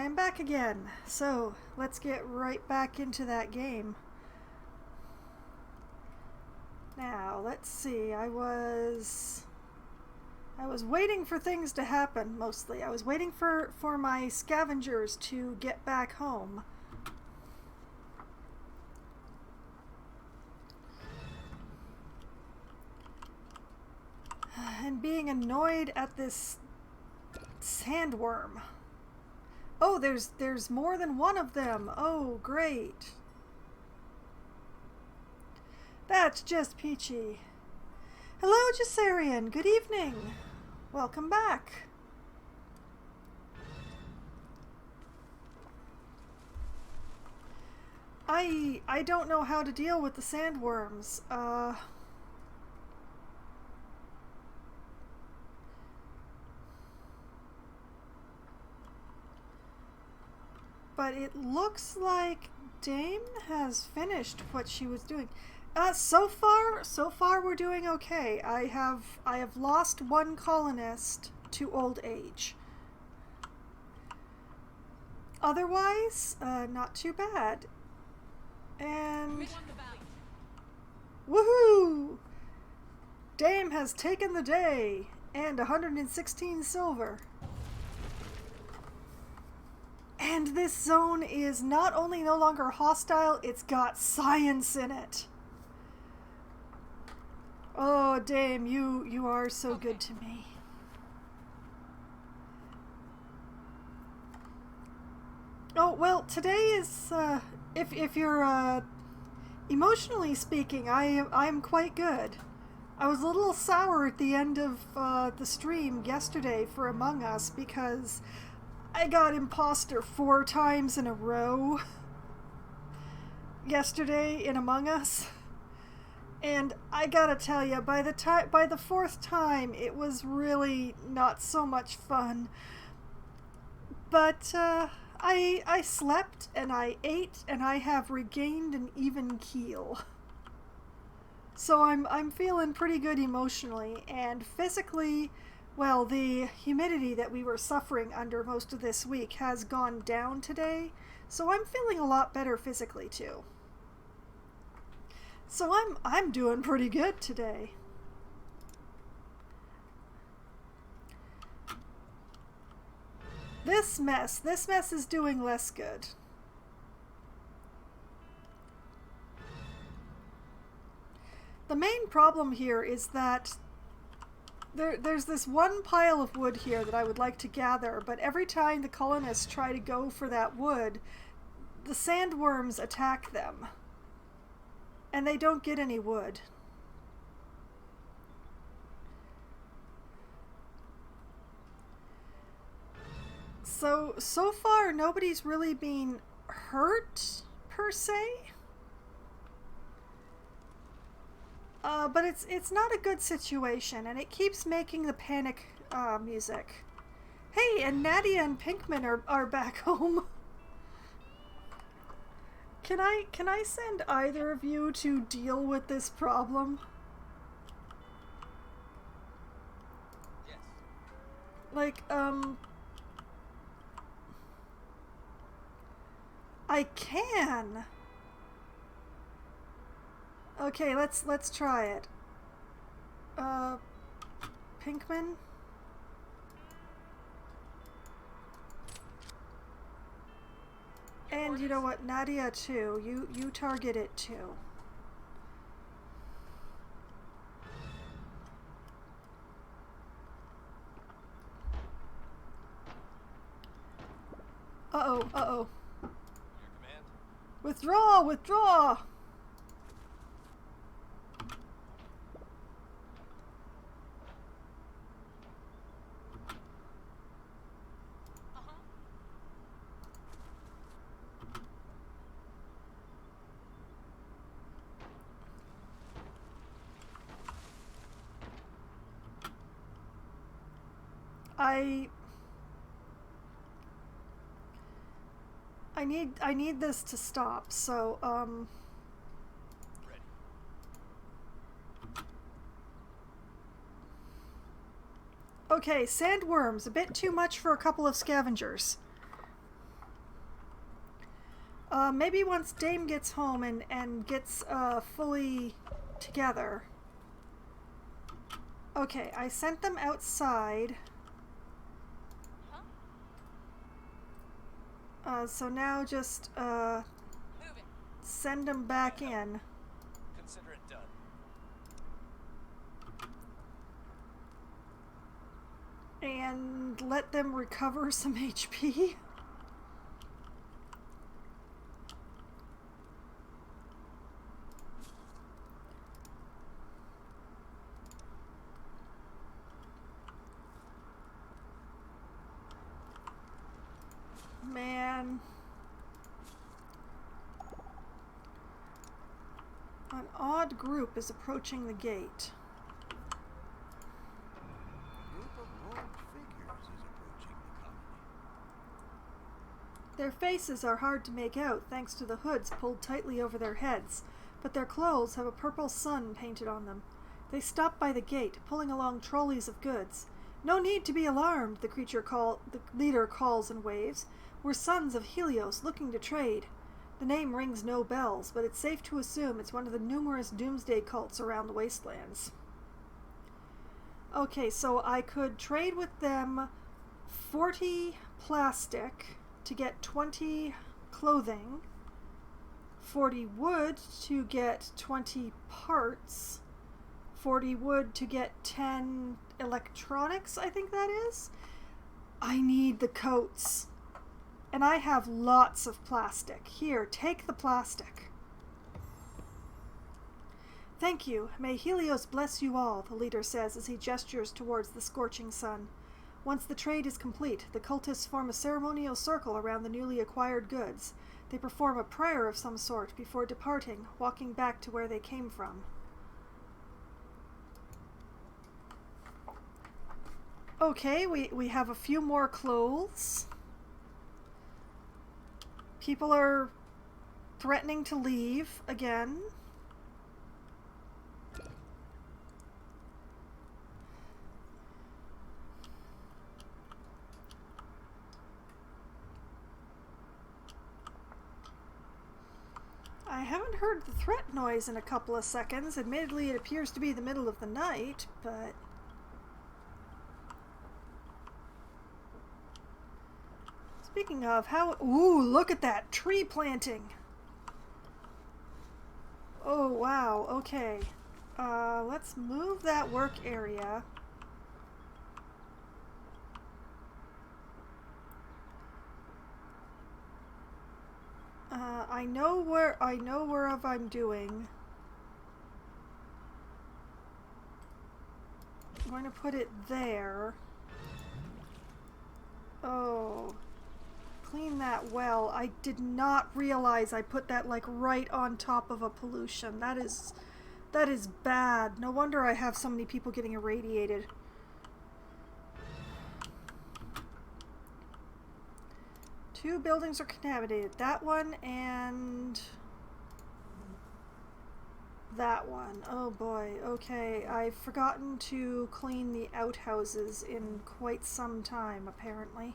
am back again. So, let's get right back into that game. Now, let's see. I was waiting for things to happen, mostly. I was waiting for my scavengers to get back home. And being annoyed at this sandworm. Oh, there's more than one of them. Oh, great. That's just peachy. Hello, Jassarian. Good evening. Welcome back. I don't know how to deal with the sandworms. But it looks like Dame has finished what she was doing. So far we're doing okay. I have lost one colonist to old age. Otherwise, not too bad. And woohoo! Dame has taken the day and 116 silver. And this zone is not only no longer hostile, it's got science in it. Oh, Dame, you are so good to me. Oh, well, today is, if you're, emotionally speaking, I'm quite good. I was a little sour at the end of, the stream yesterday for Among Us because I got imposter 4 times in a row yesterday in Among Us. And I gotta tell you, by the 4th time, it was really not so much fun. But, I slept and I ate and I have regained an even keel. So I'm feeling pretty good emotionally, and physically, well, the humidity that we were suffering under most of this week has gone down today, so I'm feeling a lot better physically too. So I'm doing pretty good today. This mess is doing less good. The main problem here is that there's this one pile of wood here that I would like to gather, but every time the colonists try to go for that wood, the sandworms attack them. And they don't get any wood. So far nobody's really been hurt, per se. But it's not a good situation, and it keeps making the panic music. Hey, and Nadia and Pinkman are back home. Can I send either of you to deal with this problem? Yes. Like, I can. Okay, let's try it. Pinkman? And you know what, Nadia too. You target it too. Uh-oh. Your command? Withdraw! I need this to stop, so, Ready. Okay, sandworms, a bit too much for a couple of scavengers. Maybe once Dame gets home and gets fully together. Okay, I sent them outside. So now just send them back in. Consider it done. And let them recover some HP. Man. An odd group is approaching the gate. A group of robed figures is approaching the colony. Their faces are hard to make out thanks to the hoods pulled tightly over their heads, but their clothes have a purple sun painted on them. They stop by the gate, pulling along trolleys of goods. No need to be alarmed, the leader calls and waves. We're sons of Helios looking to trade. The name rings no bells, but it's safe to assume it's one of the numerous doomsday cults around the wastelands. Okay, so I could trade with them 40 plastic to get 20 clothing, 40 wood to get 20 parts, 40 wood to get 10 electronics, I think that is. I need the coats. And I have lots of plastic. Here, take the plastic. Thank you. May Helios bless you all, the leader says as he gestures towards the scorching sun. Once the trade is complete, the cultists form a ceremonial circle around the newly acquired goods. They perform a prayer of some sort before departing, walking back to where they came from. Okay, we have a few more clothes. People are threatening to leave again. I haven't heard the threat noise in a couple of seconds. Admittedly, it appears to be the middle of the night, but... Speaking of, how... Ooh, look at that! Tree planting! Oh, wow. Okay. Let's move that work area. I know where I'm doing. I'm going to put it there. Oh. Clean that well. I did not realize I put that like right on top of a pollution. That is bad. No wonder I have so many people getting irradiated. Two buildings are contaminated. That one and that one. Oh boy. Okay. I've forgotten to clean the outhouses in quite some time, apparently.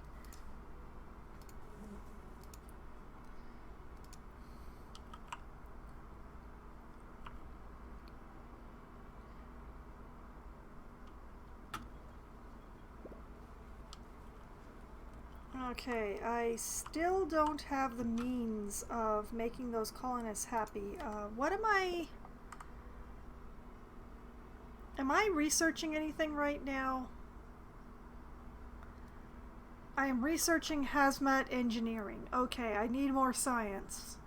Okay, I still don't have the means of making those colonists happy. What am I researching anything right now? I am researching hazmat engineering. Okay, I need more science.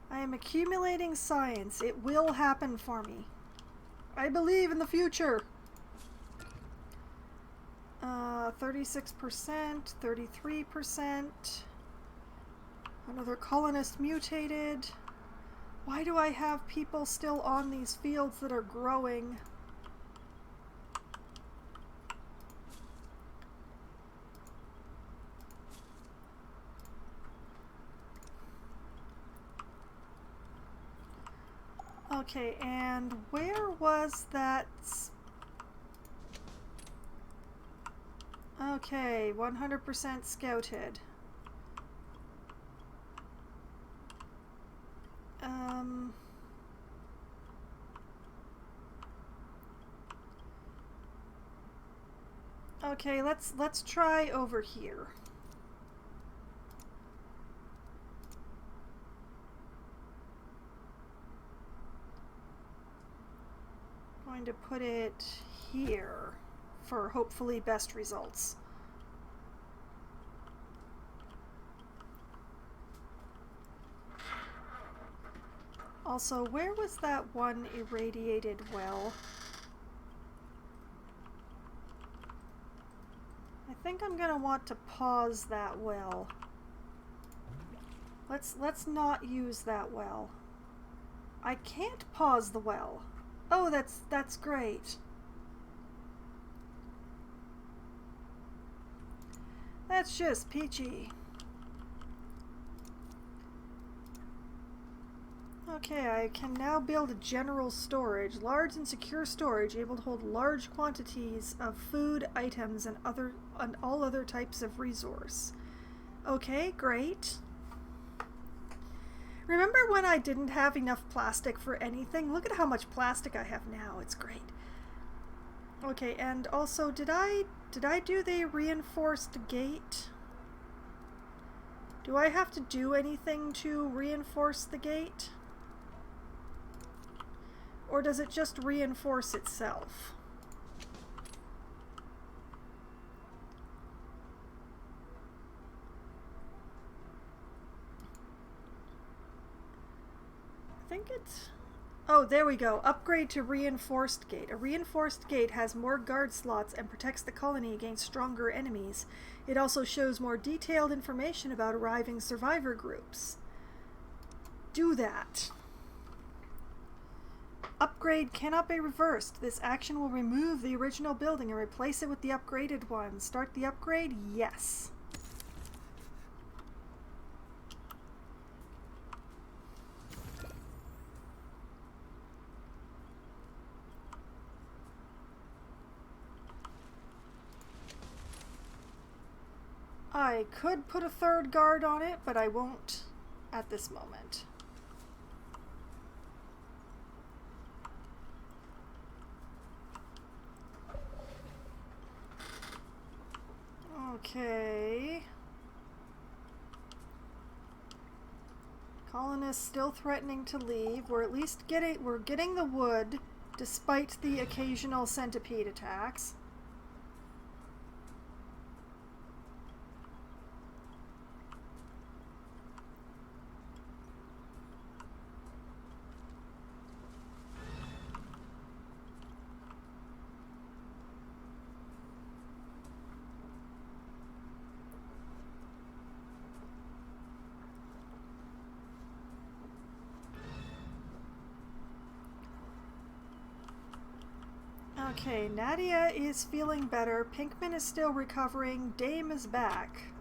I am accumulating science. It will happen for me. I believe in the future. 36%, 33%. Another colonist mutated. Why do I have people still on these fields that are growing? Okay, and where was that? Okay, 100% scouted. Okay, let's try over here. Going to put it here for hopefully best results. Also, where was that one irradiated well? I think I'm gonna want to pause that well. Let's not use that well. I can't pause the well. Oh, that's great. That's just peachy. Okay, I can now build a general storage, large and secure storage, able to hold large quantities of food, items, and all other types of resource. Okay, great. Remember when I didn't have enough plastic for anything? Look at how much plastic I have now. It's great. Okay, and also, did I do the reinforced gate? Do I have to do anything to reinforce the gate? Or does it just reinforce itself? I think it's... Oh, there we go. Upgrade to reinforced gate. A reinforced gate has more guard slots and protects the colony against stronger enemies. It also shows more detailed information about arriving survivor groups. Do that. Upgrade cannot be reversed. This action will remove the original building and replace it with the upgraded one. Start the upgrade? Yes. I could put a third guard on it, but I won't at this moment. Okay. Colonists still threatening to leave. We're at least getting the wood despite the occasional centipede attacks. Okay, Nadia is feeling better. Pinkman is still recovering. Dame is back.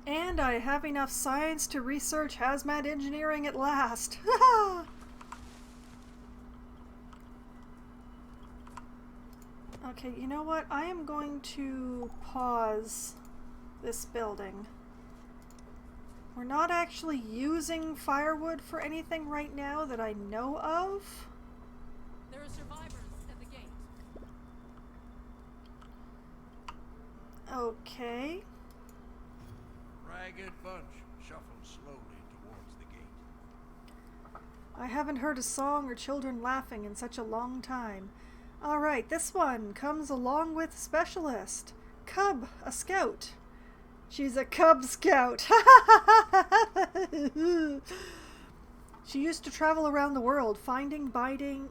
And I have enough science to research hazmat engineering at last. Okay, you know what? I am going to pause this building. We're not actually using firewood for anything right now that I know of. There are survivors at the gate. Okay. Ragged bunch shuffle slowly towards the gate. I haven't heard a song or children laughing in such a long time. Alright, this one comes along with Specialist. Cub, a scout. She's a Cub Scout. She used to travel around the world, finding, buying,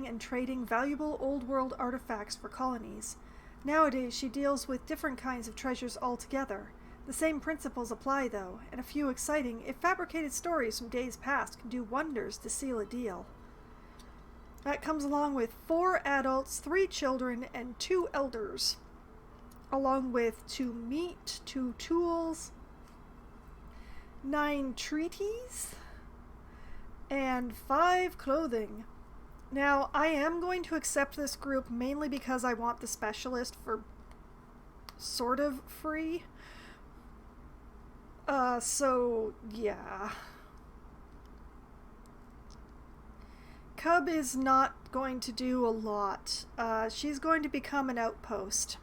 and trading valuable old world artifacts for colonies. Nowadays, she deals with different kinds of treasures altogether. The same principles apply, though, and a few exciting, if fabricated stories from days past can do wonders to seal a deal. That comes along with 4 adults, 3 children, and 2 elders, along with 2 meat, 2 tools, 9 treaties, and 5 clothing. Now, I am going to accept this group mainly because I want the specialist for sort of free. So, yeah. Cub is not going to do a lot. She's going to become an outpost.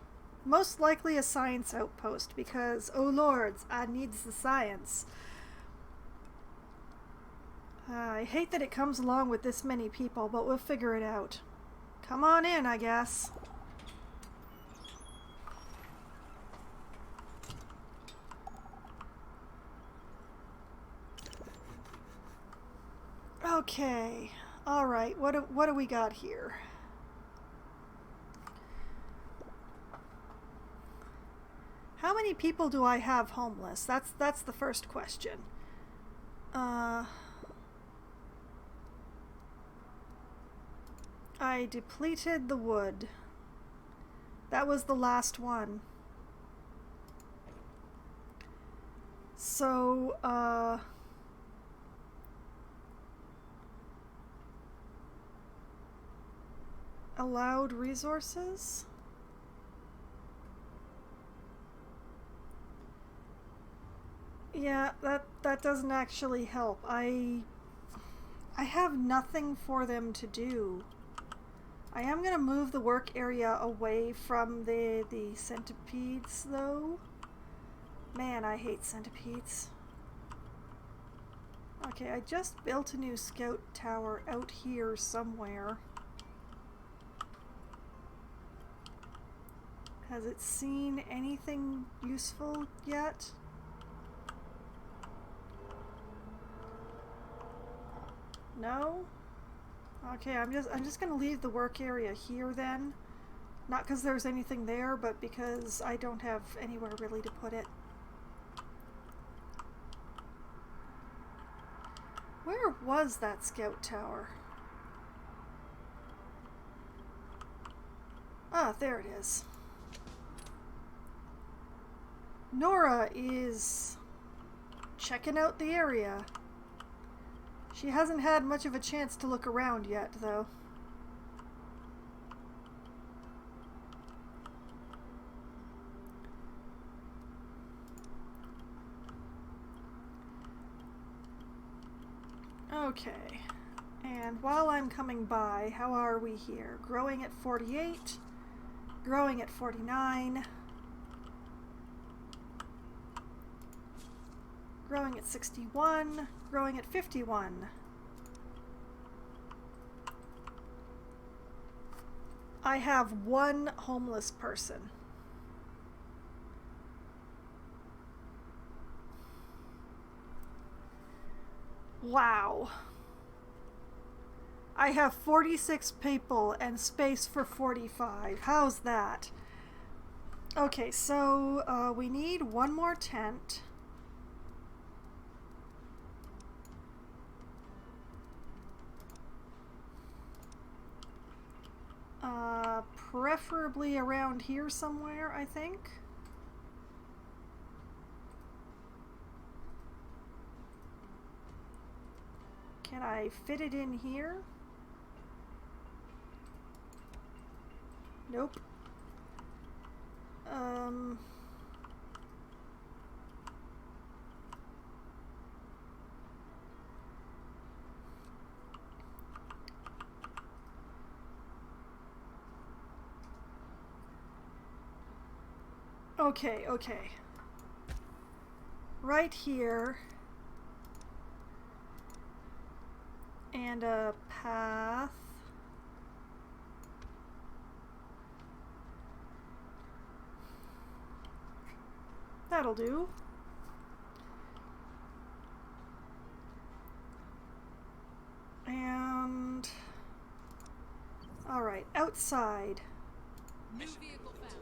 Most likely a science outpost because, oh lords, I needs the science. I hate that it comes along with this many people, but we'll figure it out. Come on in, I guess. Okay. Alright, what do we got here? How many people do I have homeless? That's the first question. I depleted the wood. That was the last one. So, allowed resources? Yeah, that doesn't actually help. I have nothing for them to do. I am gonna move the work area away from the centipedes, though. Man, I hate centipedes. Okay, I just built a new scout tower out here somewhere. Has it seen anything useful yet? No? Okay, I'm just gonna leave the work area here then. Not because there's anything there, but because I don't have anywhere really to put it. Where was that scout tower? Ah, there it is. Nora is checking out the area. She hasn't had much of a chance to look around yet, though. Okay. And while I'm coming by, how are we here? Growing at 48, growing at 49, growing at 61, growing at 51. I have 1 homeless person. Wow. I have 46 people and space for 45. How's that? Okay, so we need 1 more tent. Preferably around here somewhere, I think. Can I fit it in here? Nope. Okay, okay. Right here. And a path. That'll do. And... alright, outside. New vehicle found.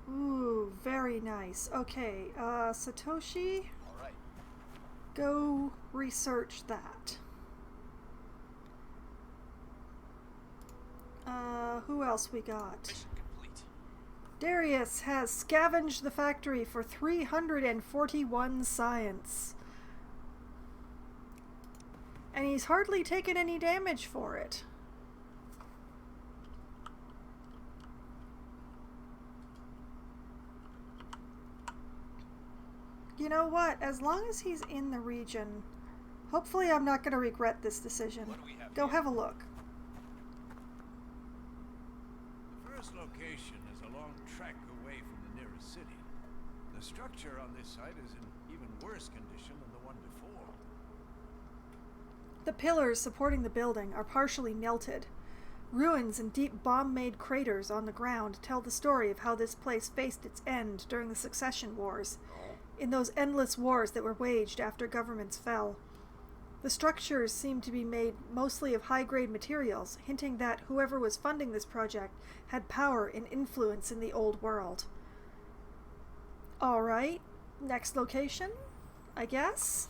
Ooh, very nice. Okay, Satoshi. All right. go research that. Who else we got? Mission complete. Darius has scavenged the factory for 341 science. And he's hardly taken any damage for it. You know what? As long as he's in the region, hopefully I'm not going to regret this decision. What do we have Go here? have a look. The first location is a long trek away from the nearest city. The structure on this site is in even worse condition than the one before. The pillars supporting the building are partially melted. Ruins and deep bomb-made craters on the ground tell the story of how this place faced its end during the Succession Wars, in those endless wars that were waged after governments fell. The structures seem to be made mostly of high-grade materials, hinting that whoever was funding this project had power and influence in the old world. Alright, next location, I guess?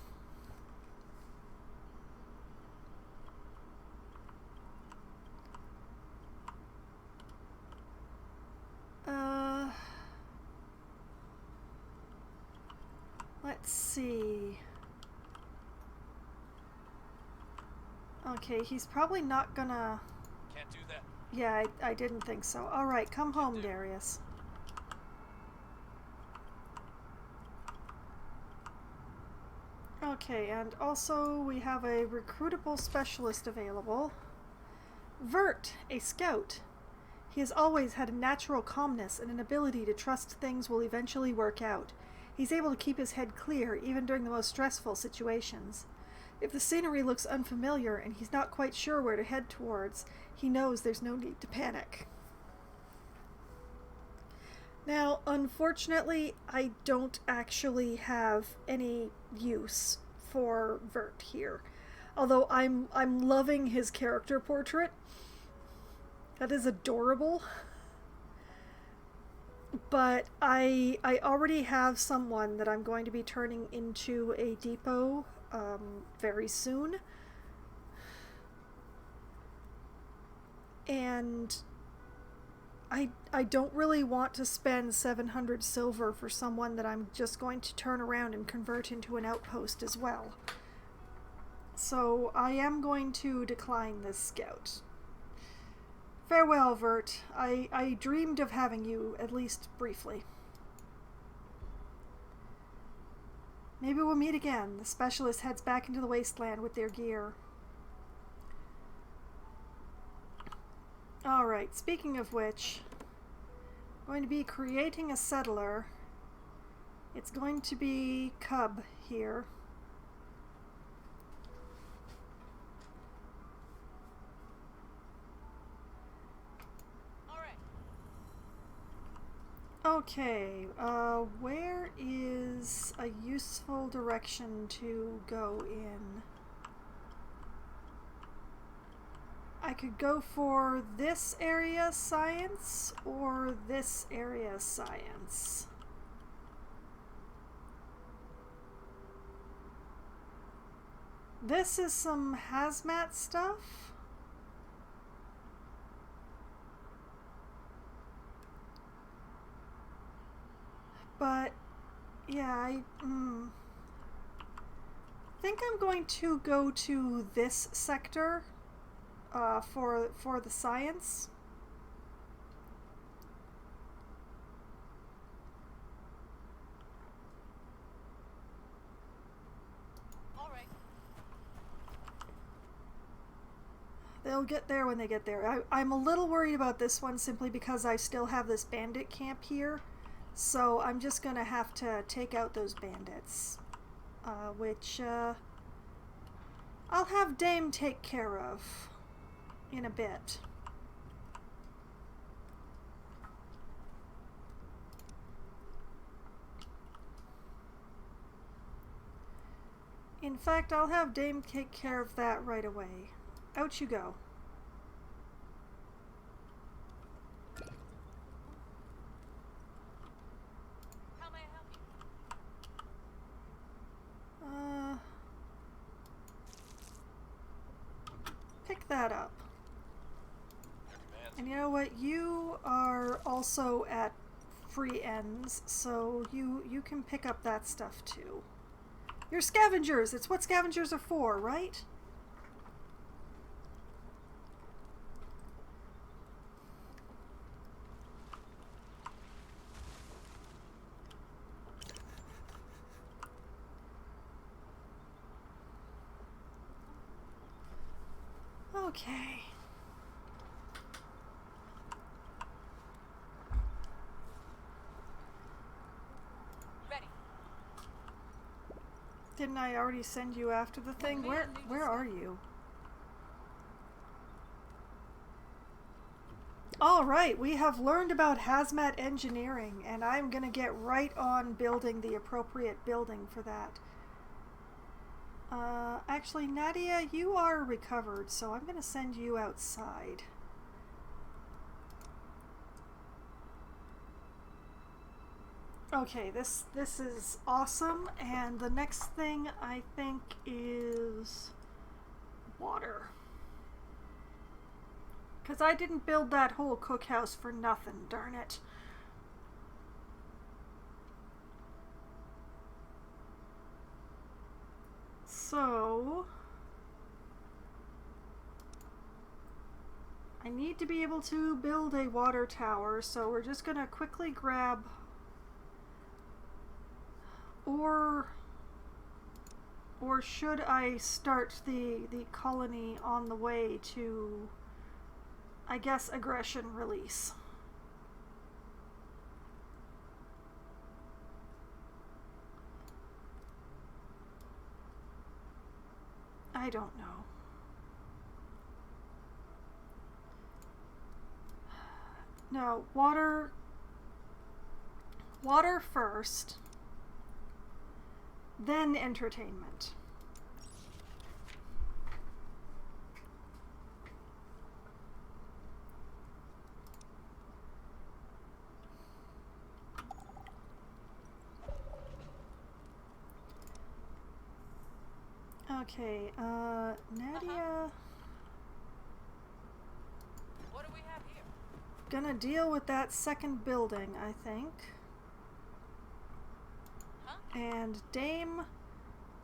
Let's see. Okay, he's probably not gonna... Can't do that. Yeah, I didn't think so. Alright, come home, Darius. Okay, and also we have a recruitable specialist available. Vert, a scout. He has always had a natural calmness and an ability to trust things will eventually work out. He's able to keep his head clear even during the most stressful situations. If the scenery looks unfamiliar and he's not quite sure where to head towards, he knows there's no need to panic. Now, unfortunately, I don't actually have any use for Vert here. Although I'm loving his character portrait. That is adorable. But I already have someone that I'm going to be turning into a depot very soon. And I don't really want to spend 700 silver for someone that I'm just going to turn around and convert into an outpost as well. So I am going to decline this scout. Farewell, Vert. I dreamed of having you, at least briefly. Maybe we'll meet again. The specialist heads back into the wasteland with their gear. Alright, speaking of which, I'm going to be creating a settler. It's going to be Cub here. Okay, where is a useful direction to go in? I could go for this area science or this area science. This is some hazmat stuff. But, yeah, I think I'm going to go to this sector for the science. All right. They'll get there when they get there. I'm a little worried about this one simply because I still have this bandit camp here. So I'm just gonna have to take out those bandits, which I'll have Dame take care of in a bit. In fact, I'll have Dame take care of that right away. Out you go. pick that up. Your command. And you know what? You are also at free ends, so you can pick up that stuff too. You're scavengers. It's what scavengers are for, right? Okay. Ready. Didn't I already send you after the thing? Where are you? All right, we have learned about hazmat engineering, and I'm gonna get right on building the appropriate building for that. Actually, Nadia, you are recovered, so I'm gonna send you outside. Okay, this is awesome, and the next thing I think is water. Because I didn't build that whole cookhouse for nothing, darn it. So I need to be able to build a water tower, so we're just gonna quickly grab, or should I start the colony on the way to, I guess, aggression release? I don't know. No, water first, then entertainment. Okay, Nadia. What do we have here? Gonna deal with that second building, I think. Huh? And Dame,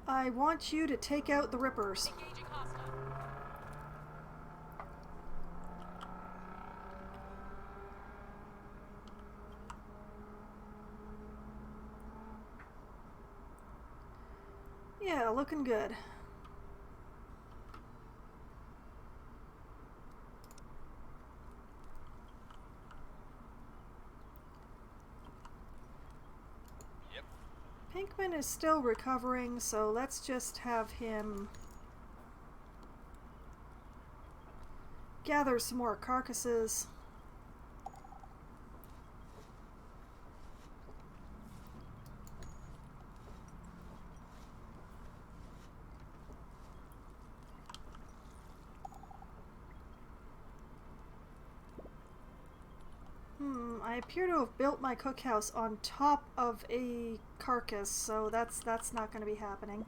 I want you to take out the Rippers. Engaging hostile. Yeah, looking good. Yep. Pinkman is still recovering, so let's just have him gather some more carcasses. I appear to have built my cookhouse on top of a carcass, so that's not going to be happening.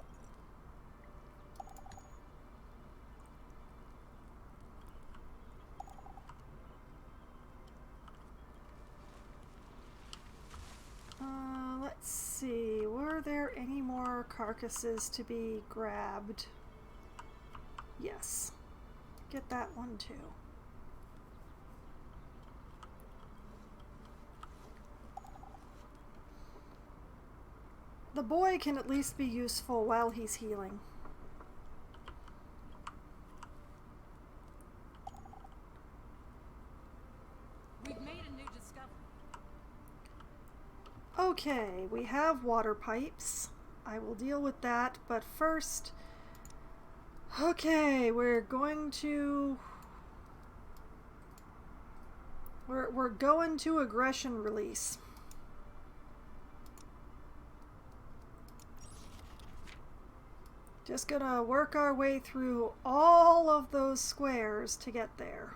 Let's see, were there any more carcasses to be grabbed? Yes. Get that one too. The boy can at least be useful while he's healing. We've made a new discovery. Okay, we have water pipes. I will deal with that, but first... Okay, we're going to... We're going to aggression release. Just gonna work our way through all of those squares to get there.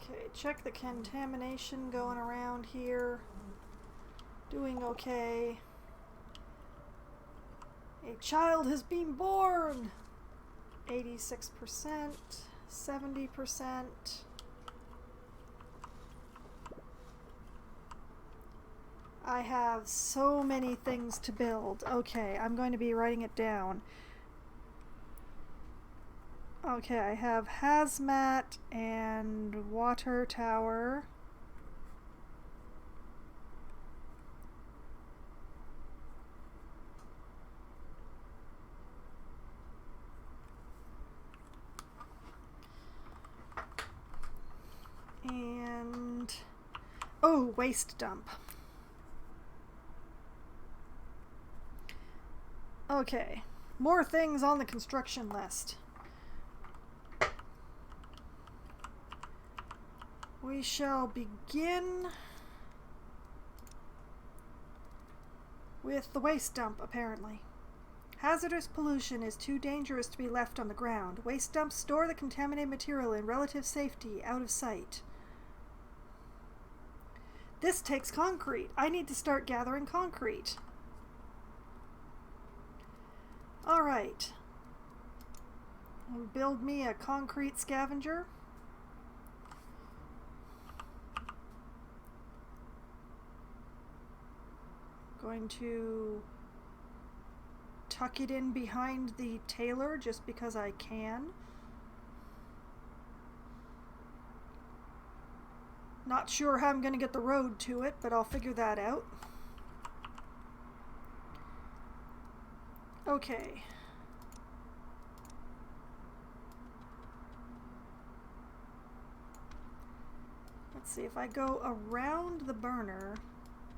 Okay, check the contamination going around here. Doing okay. A child has been born! 86%, 70%. I have so many things to build. Okay, I'm going to be writing it down. Okay, I have hazmat and water tower. And oh, waste dump. Okay, more things on the construction list. We shall begin with the waste dump, apparently. Hazardous pollution is too dangerous to be left on the ground. Waste dumps store the contaminated material in relative safety, out of sight. This takes concrete. I need to start gathering concrete. Alright. Build me a concrete scavenger. Going to tuck it in behind the tailor just because I can. Not sure how I'm going to get the road to it, but I'll figure that out. Okay. Let's see if I go around the burner.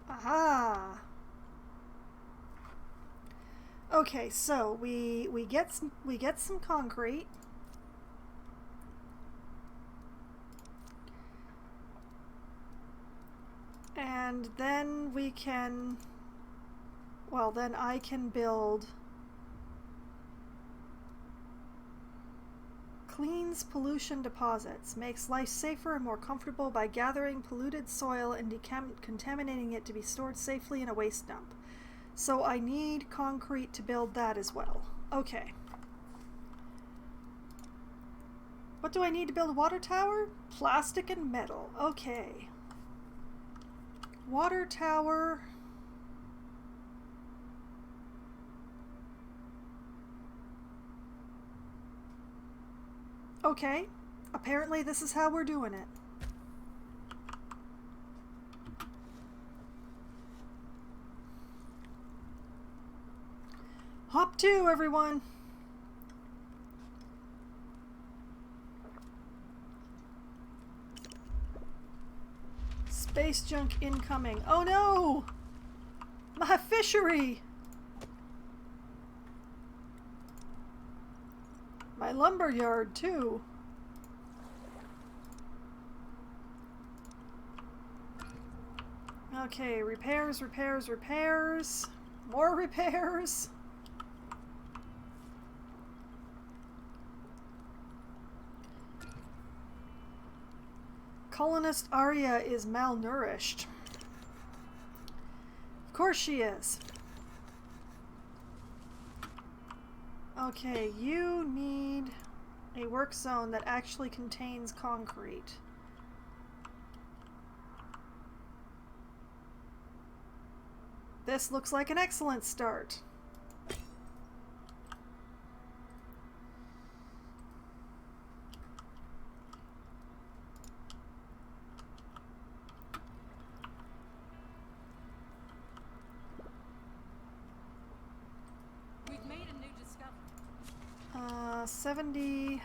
Aha! Okay, so we get some concrete. And then we can, well, then I can build cleans pollution deposits, makes life safer and more comfortable by gathering polluted soil and contaminating it to be stored safely in a waste dump. So I need concrete to build that as well. Okay. What do I need to build a water tower? Plastic and metal. Okay. Water tower. Okay. Apparently this is how we're doing it. Hop 2, everyone. Space junk incoming. Oh no! My fishery! My lumber yard too. Okay, repairs, repairs, repairs. More repairs. Colonist Arya is malnourished. Of course she is. Okay, you need a work zone that actually contains concrete. This looks like an excellent start. We've made a new discovery. 70,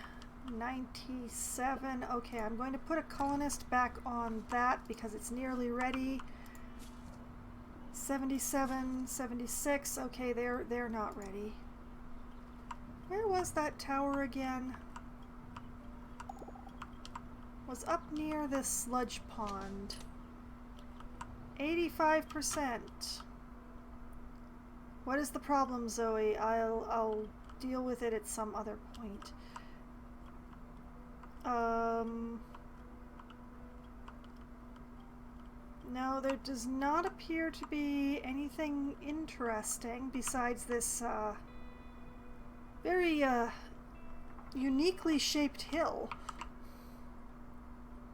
97. Okay, I'm going to put a colonist back on that because it's nearly ready. 77, 76. Okay, they're not ready. Where was that tower again? Was up near this sludge pond. 85%. What is the problem, Zoe? I'll deal with it at some other point. No, there does not appear to be anything interesting besides this very uniquely shaped hill.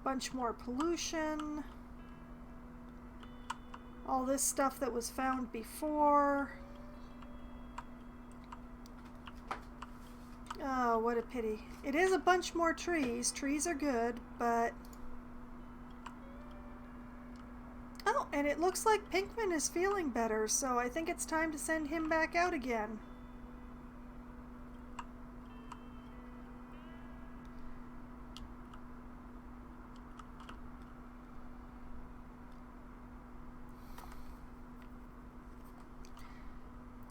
Bunch more pollution. All this stuff that was found before. Oh, what a pity. It is a bunch more trees. Trees are good, but... Oh, and it looks like Pinkman is feeling better, so I think it's time to send him back out again.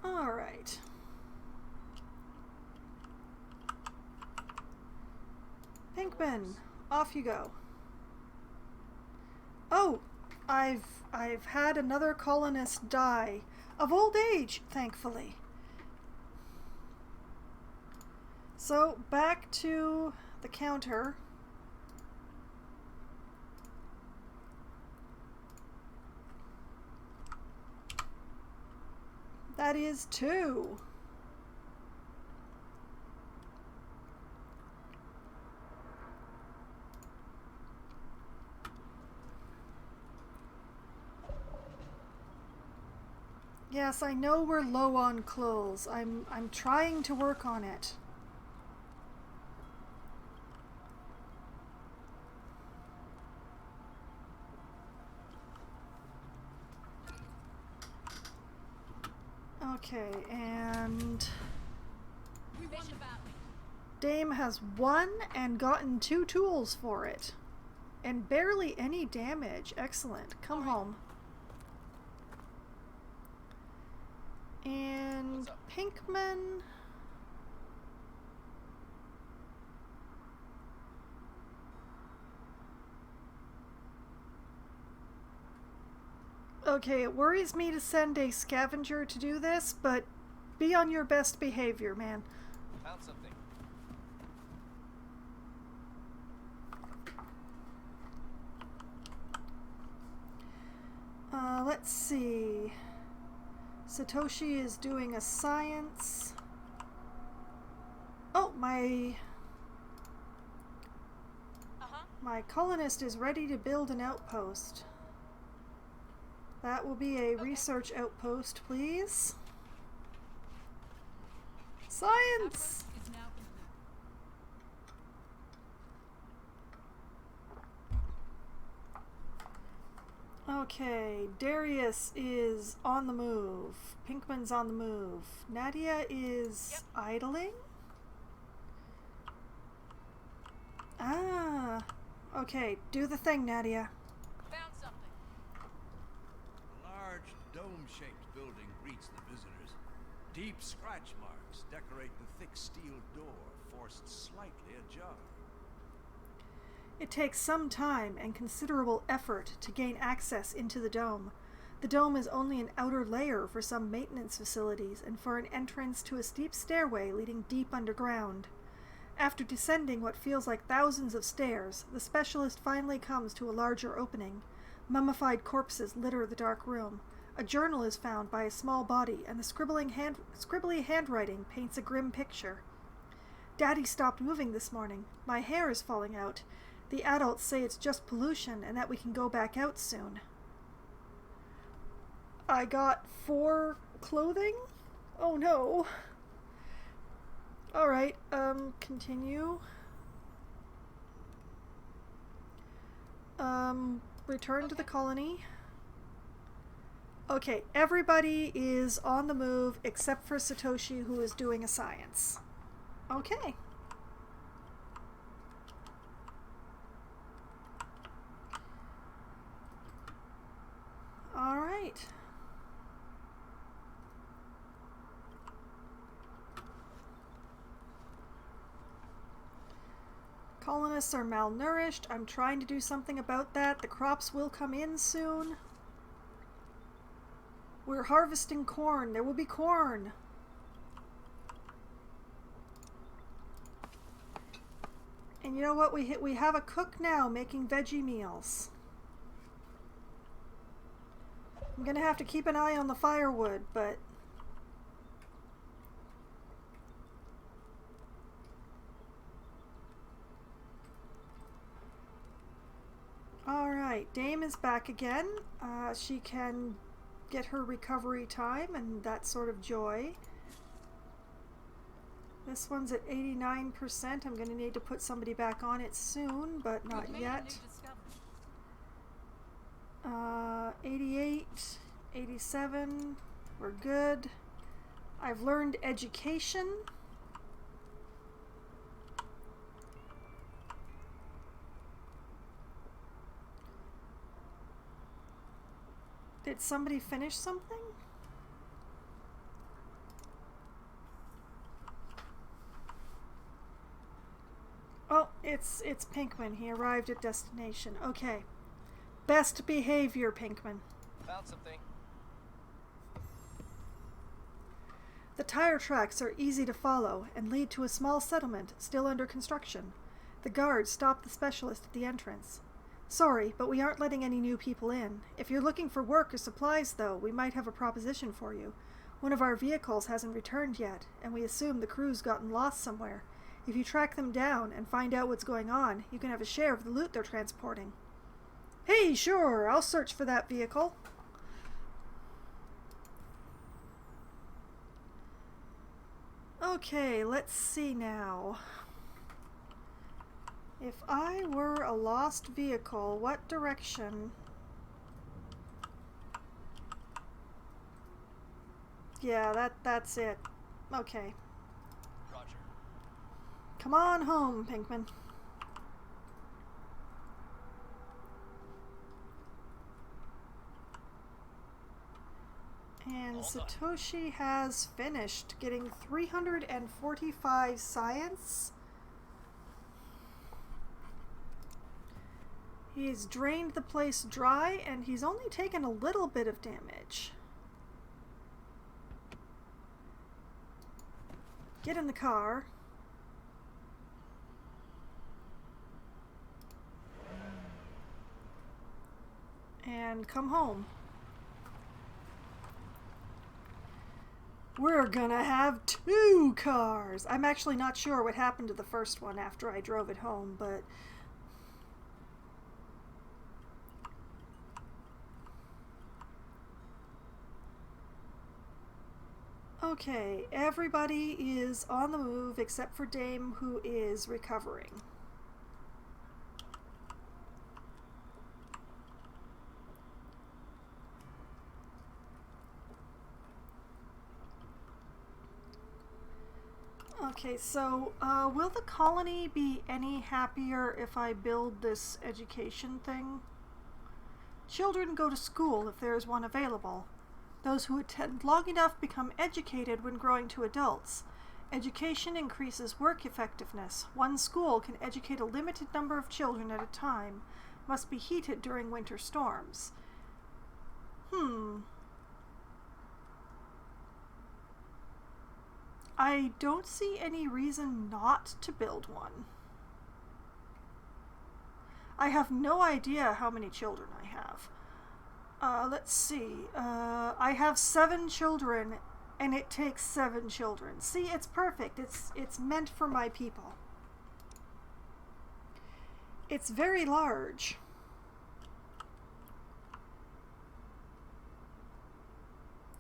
All right. Pinkman, off you go. Oh, I've had another colonist die of old age, thankfully. So back to the counter. That is 2. Yes, I know we're low on clothes. I'm trying to work on it. Okay, and We won the battle. Dame has won and gotten 2 tools for it. And barely any damage. Excellent. Come home. And What's up? Pinkman. Okay, it worries me to send a scavenger to do this, but be on your best behavior, man. Found something. Let's see. Satoshi is doing a science. Oh, my colonist is ready to build an outpost. That will be a research outpost, please. Science! Outpost is now complete. Okay, Darius is on the move. Pinkman's on the move. Nadia is idling? Ah, okay, do the thing, Nadia. Found something. A large dome-shaped building greets the visitors. Deep scratch marks decorate the thick steel door, forced slightly ajar. It takes some time and considerable effort to gain access into the dome. The dome is only an outer layer for some maintenance facilities and for an entrance to a steep stairway leading deep underground. After descending what feels like thousands of stairs, the specialist finally comes to a larger opening. Mummified corpses litter the dark room. A journal is found by a small body, and the scribbly handwriting paints a grim picture. Daddy stopped moving this morning. My hair is falling out. The adults say it's just pollution and that we can go back out soon. I got 4 clothing? Oh no. Alright, continue. Return to the colony. Okay, everybody is on the move except for Satoshi, who is doing a science. Okay. All right. Colonists are malnourished. I'm trying to do something about that. The crops will come in soon. We're harvesting corn. There will be corn. And you know what? We have a cook now making veggie meals. I'm gonna have to keep an eye on the firewood, but... Alright, Dame is back again. She can get her recovery time and that sort of joy. This one's at 89%. I'm going to need to put somebody back on it soon, but not We've made a yet. new discovery. 88, 87, we're good. I've learned education. Did somebody finish something? Oh, it's Pinkman. He arrived at destination. Okay. Best behavior, Pinkman. Found something. The tire tracks are easy to follow and lead to a small settlement still under construction. The guards stopped the specialist at the entrance. Sorry, but we aren't letting any new people in. If you're looking for work or supplies, though, we might have a proposition for you. One of our vehicles hasn't returned yet, and we assume the crew's gotten lost somewhere. If you track them down and find out what's going on, you can have a share of the loot they're transporting. Hey, sure, I'll search for that vehicle. Okay, let's see now. If I were a lost vehicle, what direction? Yeah, that's it. Okay. Roger. Come on home, Pinkman. And All done. Satoshi has finished getting 345 science. He's drained the place dry, and he's only taken a little bit of damage. Get in the car. And come home. We're gonna have 2 cars! I'm actually not sure what happened to the first one after I drove it home, but... Okay, everybody is on the move except for Dame, who is recovering. Okay, so will the colony be any happier if I build this education thing? Children go to school if there is one available. Those who attend long enough become educated when growing to adults. Education increases work effectiveness. One school can educate a limited number of children at a time. Must be heated during winter storms. I don't see any reason not to build one. I have no idea how many children I have. Let's see. I have 7 children, and it takes 7 children. See, it's perfect. It's meant for my people. It's very large.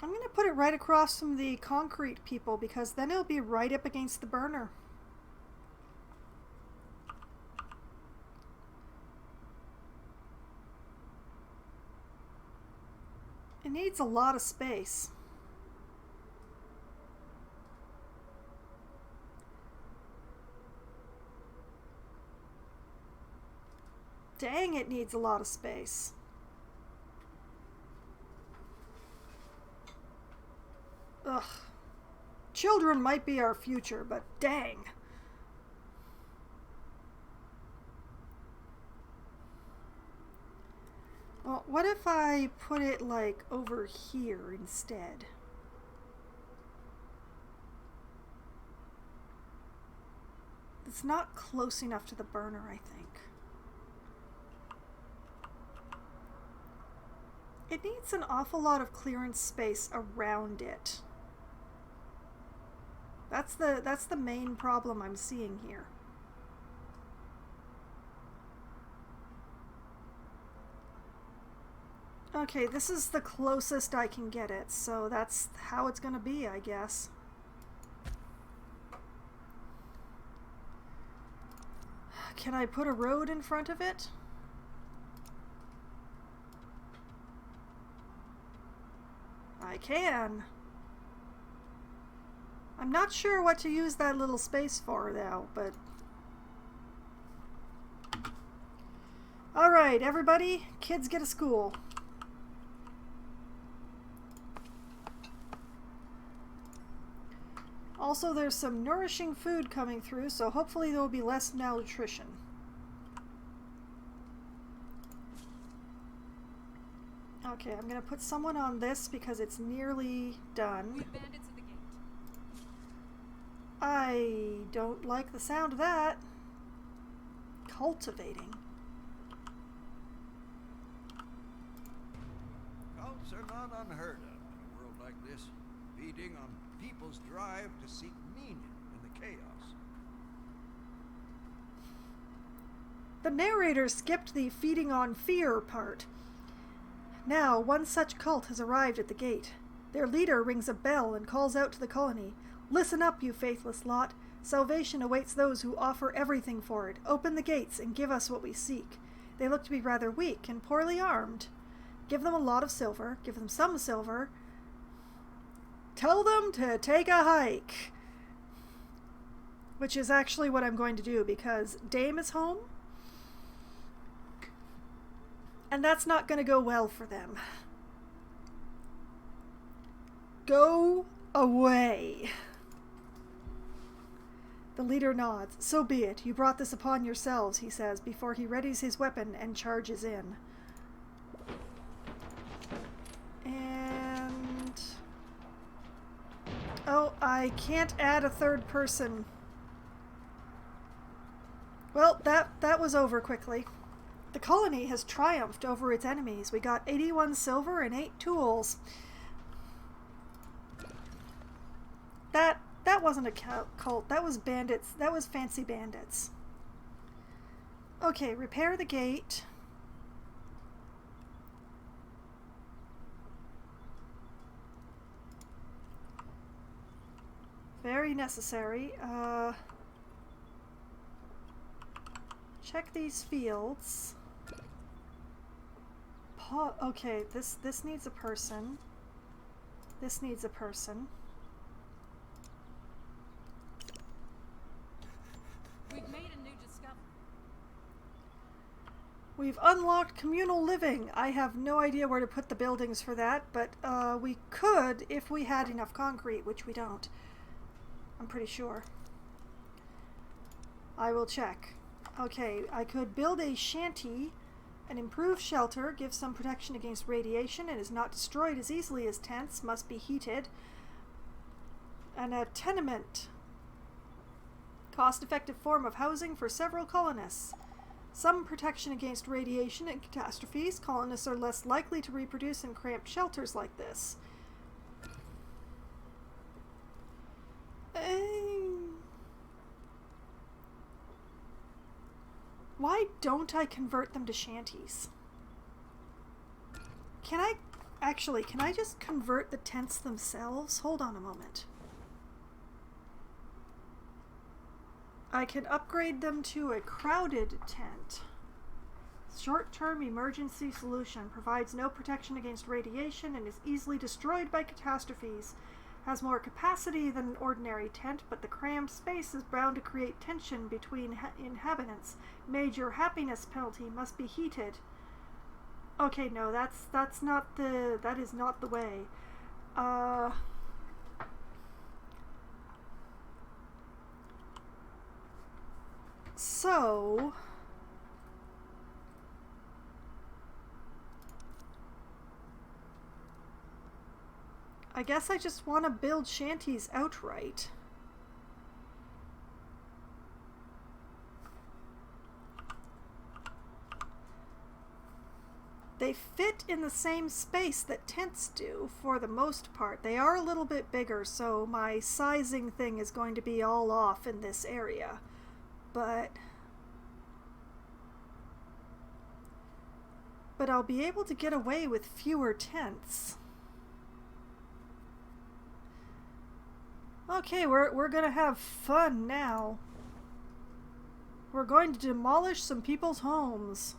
I'm going to put it right across from the concrete people, because then it'll be right up against the burner. It needs a lot of space. Dang, it needs a lot of space. Ugh. Children might be our future, but dang. Well, what if I put it, like, over here instead? It's not close enough to the burner, I think. It needs an awful lot of clearance space around it. That's the main problem I'm seeing here. Okay, this is the closest I can get it, so that's how it's gonna be, I guess. Can I put a road in front of it? I can. I'm not sure what to use that little space for, though, but... Alright, everybody, kids get a school. Also, there's some nourishing food coming through, so hopefully there will be less malnutrition. Okay, I'm gonna put someone on this because it's nearly done. We have bandits at the gate. I don't like the sound of that. Cultivating. Cults are not unheard of in a world like this, feeding on people's drive to seek meaning in the chaos. The narrator skipped the feeding on fear part. Now, one such cult has arrived at the gate. Their leader rings a bell and calls out to the colony. Listen up, you faithless lot. Salvation awaits those who offer everything for it. Open the gates and give us what we seek. They look to be rather weak and poorly armed. Give them a lot of silver. Give them some silver. Tell them to take a hike. Which is actually what I'm going to do because Dame is home. And that's not going to go well for them. Go away. The leader nods. So be it. You brought this upon yourselves, he says, before he readies his weapon and charges in. And... oh, I can't add a third person. Well, that was over quickly. The colony has triumphed over its enemies. We got 81 silver and 8 tools. That wasn't a cult. That was bandits. That was fancy bandits. Okay, repair the gate. Very necessary. Check these fields. Okay, this needs a person. This needs a person. We've made a new discovery. We've unlocked communal living. I have no idea where to put the buildings for that, but we could if we had enough concrete, which we don't. I'm pretty sure. I will check. Okay, I could build a shanty, an improved shelter, gives some protection against radiation and is not destroyed as easily as tents, must be heated. And a tenement. Cost-effective form of housing for several colonists. Some protection against radiation and catastrophes. Colonists are less likely to reproduce in cramped shelters like this. Why don't I convert them to shanties? Can I just convert the tents themselves? Hold on a moment. I can upgrade them to a crowded tent. Short-term emergency solution. Provides no protection against radiation and is easily destroyed by catastrophes. Has more capacity than an ordinary tent, but the crammed space is bound to create tension between inhabitants. Major happiness penalty must be heated. Okay, no, that is not the way. So I guess I just want to build shanties outright. they fit in the same space that tents do for the most part. They are a little bit bigger, so my sizing thing is going to be all off in this area. But I'll be able to get away with fewer tents. Okay, we're gonna have fun now. We're going to demolish some people's homes.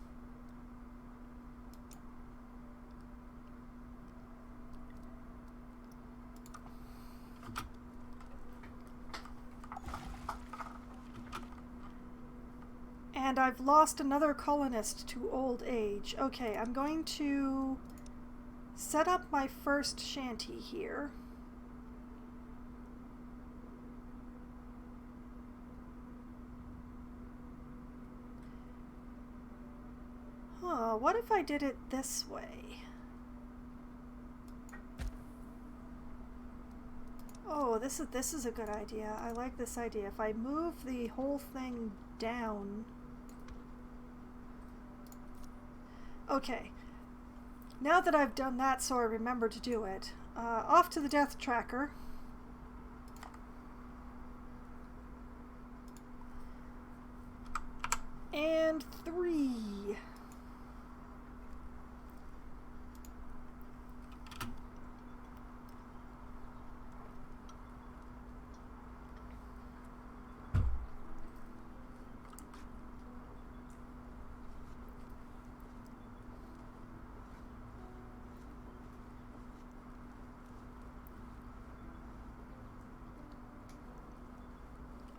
And I've lost another colonist to old age. Okay, I'm going to set up my first shanty here. Oh, what if I did it this way? Oh, this is a good idea. I like this idea. If I move the whole thing down. Okay. Now that I've done that, so I remember to do it. Off to the death tracker. And 3.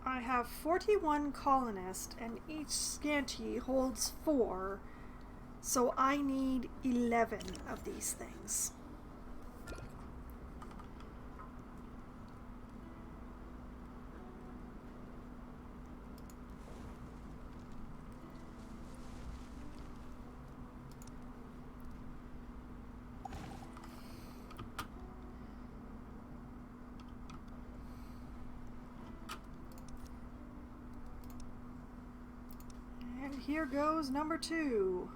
I have 41 colonists, and each shanty holds 4, so I need 11 of these things. Here goes number 2.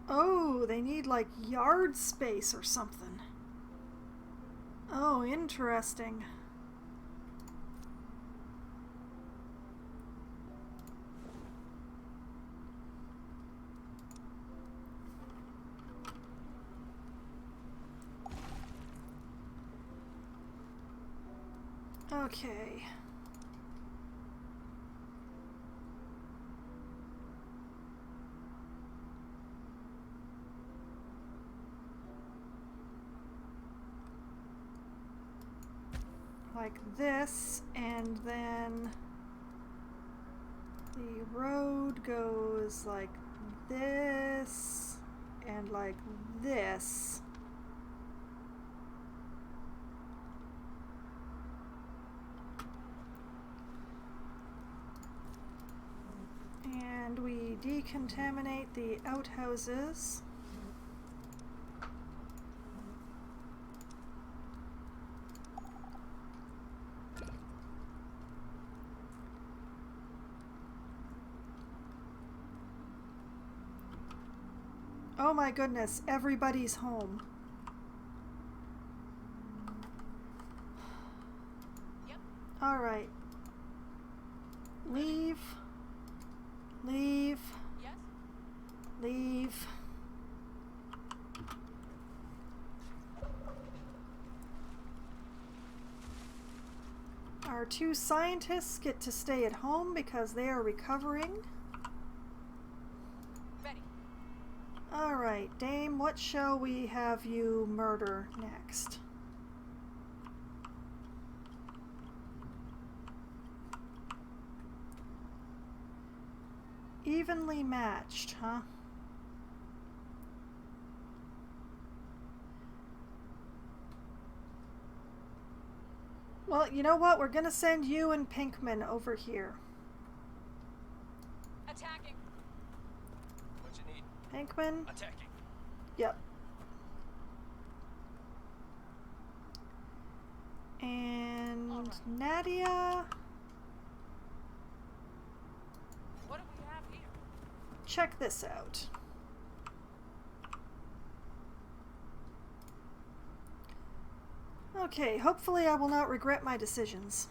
Oh, they need like yard space or something. Oh, interesting. Okay. Like this, and then the road goes like this, and like this. And we decontaminate the outhouses. Oh my goodness, everybody's home. Yep. All right. Leave. Leave. Yes? Leave. Our 2 scientists get to stay at home because they are recovering. Ready. Alright, Dame, what shall we have you murder next? Evenly matched, huh? Well, you know what? We're gonna send you and Pinkman over here. Attacking. What you need? Pinkman? Attacking. Yep. And All right. Nadia, What do we have here? check this out. Okay, hopefully I will not regret my decisions.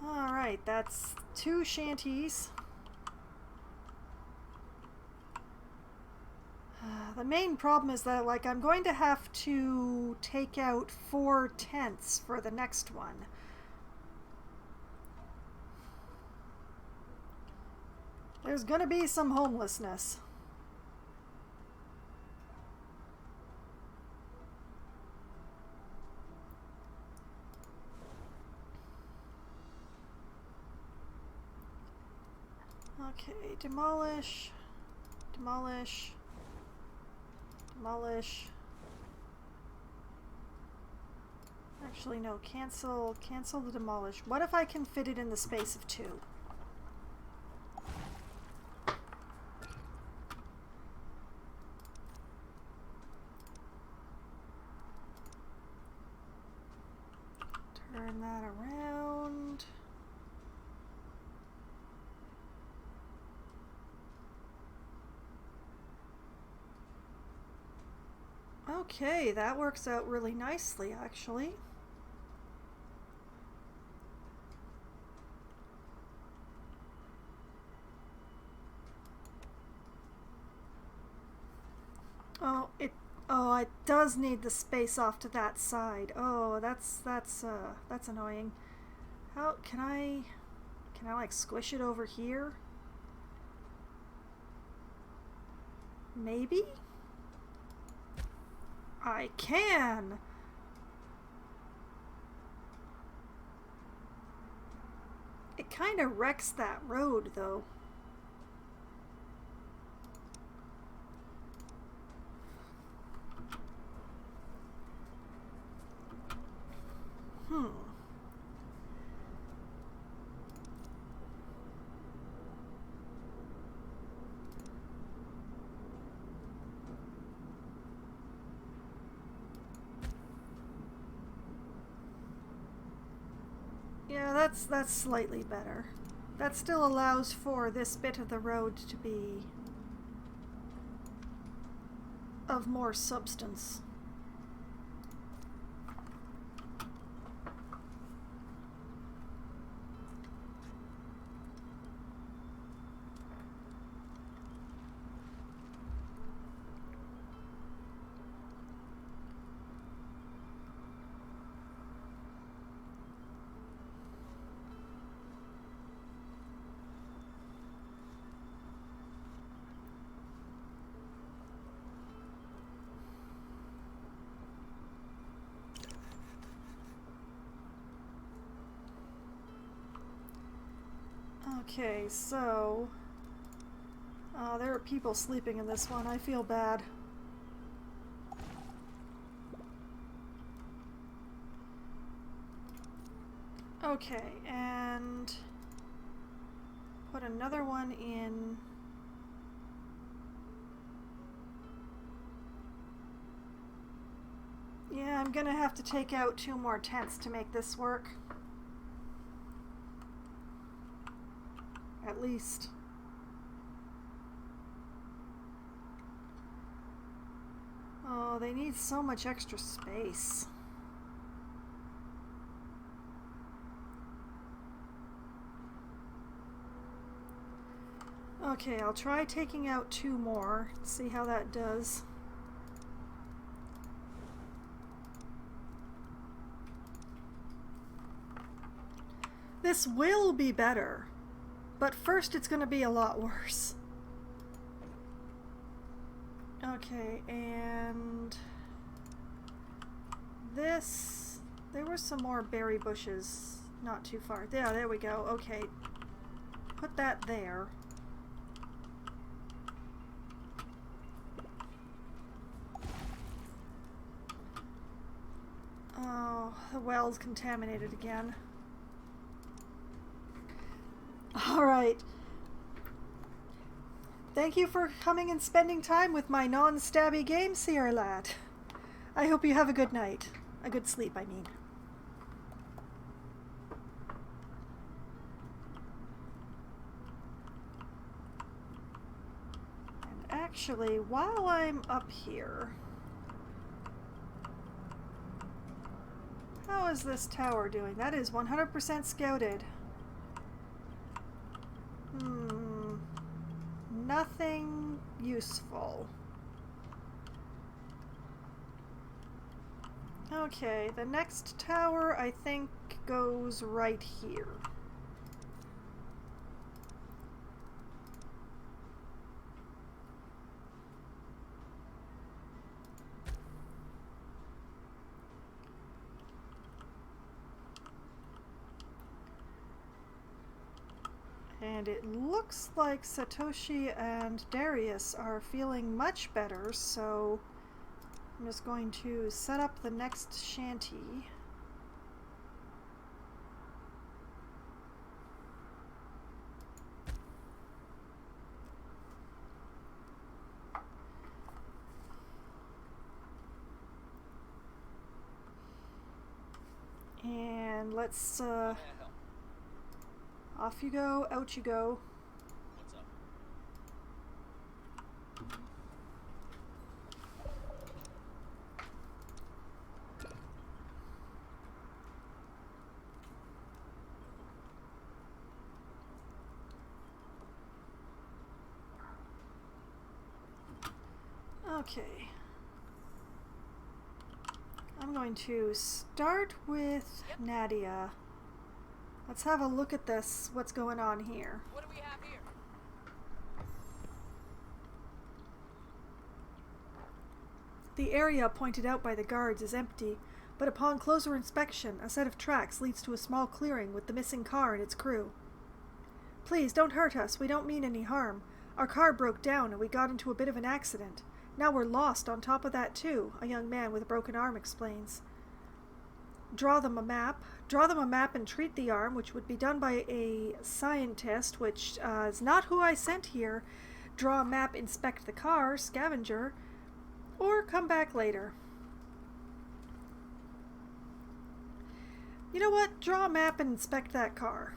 Alright, that's 2 shanties. The main problem is that, like, I'm going to have to take out 4 tents for the next one. There's gonna be some homelessness. Okay, demolish, demolish, demolish. Actually, no, cancel the demolish. What if I can fit it in the space of 2? Turn that around. Okay, that works out really nicely, actually. Oh, it does need the space off to that side. Oh, that's annoying. How can I like squish it over here? Maybe? I can! It kind of wrecks that road, though. Yeah, that's slightly better. That still allows for this bit of the road to be of more substance. Okay, so there are people sleeping in this one. I feel bad. Okay, and put another one in. Yeah, I'm gonna have to take out 2 more tents to make this work. At least. Oh, they need so much extra space. Okay, I'll try taking out 2 more, see how that does. This will be better, but first it's going to be a lot worse. Okay, and this, there were some more berry bushes not too far. Yeah, there we go. Okay, put that there. well's contaminated again. Alright. Thank you for coming and spending time with my non-stabby game, Sierra Lad. I hope you have a good night. A good sleep, I mean. And actually, while I'm up here... How is this tower doing? That is 100% scouted. Nothing useful. Okay, the next tower I think goes right here. And it looks like Satoshi and Darius are feeling much better, so I'm just going to set up the next shanty. And let's off you go, out you go. What's up? Okay. I'm going to start with Nadia. Let's have a look at this, what's going on here. What do we have here? The area pointed out by the guards is empty, but upon closer inspection, a set of tracks leads to a small clearing with the missing car and its crew. Please, don't hurt us. We don't mean any harm. Our car broke down and we got into a bit of an accident. Now we're lost on top of that too, a young man with a broken arm explains. Draw them a map and treat the arm, which would be done by a scientist, which is not who I sent here. Draw a map, inspect the car, scavenger, or come back later. You know what? Draw a map and inspect that car.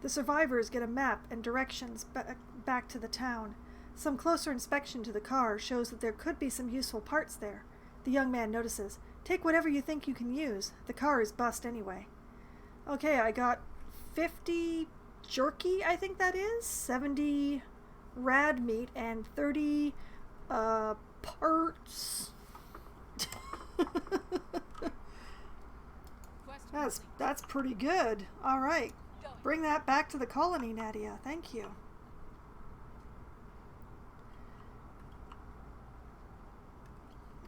The survivors get a map and directions back to the town. Some closer inspection to the car shows that there could be some useful parts there. The young man notices. Take whatever you think you can use. The car is bust anyway. Okay, I got 50 jerky, I think that is. 70 rad meat and 30 parts. That's pretty good. All right. Bring that back to the colony, Nadia. Thank you.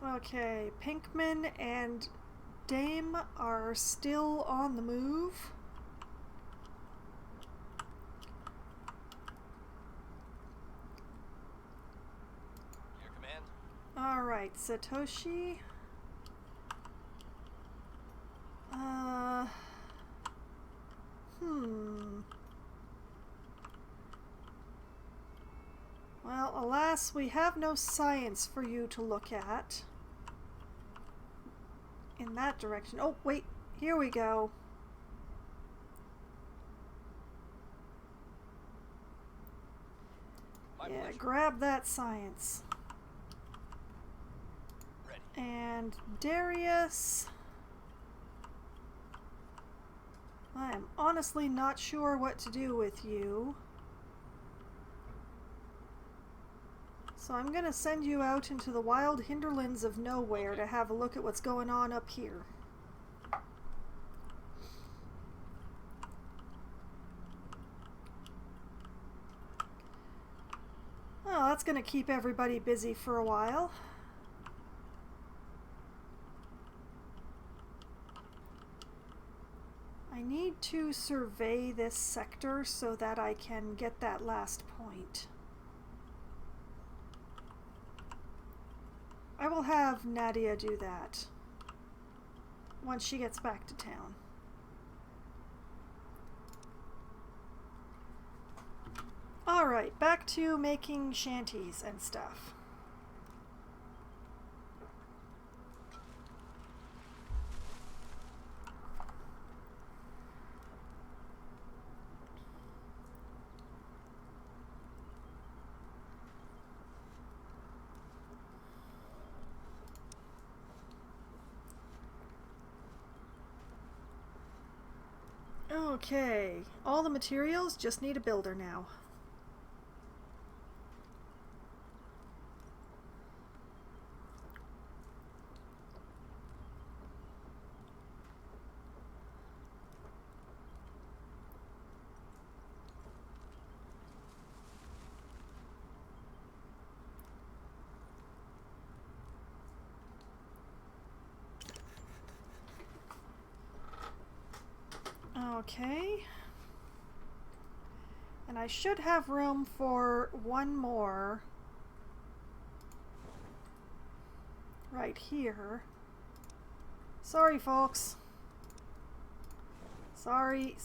Okay, Pinkman and Dame are still on the move. Your command? Alright, Satoshi. Well, alas, we have no science for you to look at. In that direction. Oh, wait. Here we go. Yeah, grab that science. Ready. And Darius... I am honestly not sure what to do with you. So I'm going to send you out into the wild hinterlands of nowhere to have a look at what's going on up here. Well, that's going to keep everybody busy for a while. I need to survey this sector so that I can get that last point. I will have Nadia do that once she gets back to town. Alright, back to making shanties and stuff. Okay, all the materials, just need a builder now. Okay. And I should have room for one more right here. Sorry, folks. Sorry.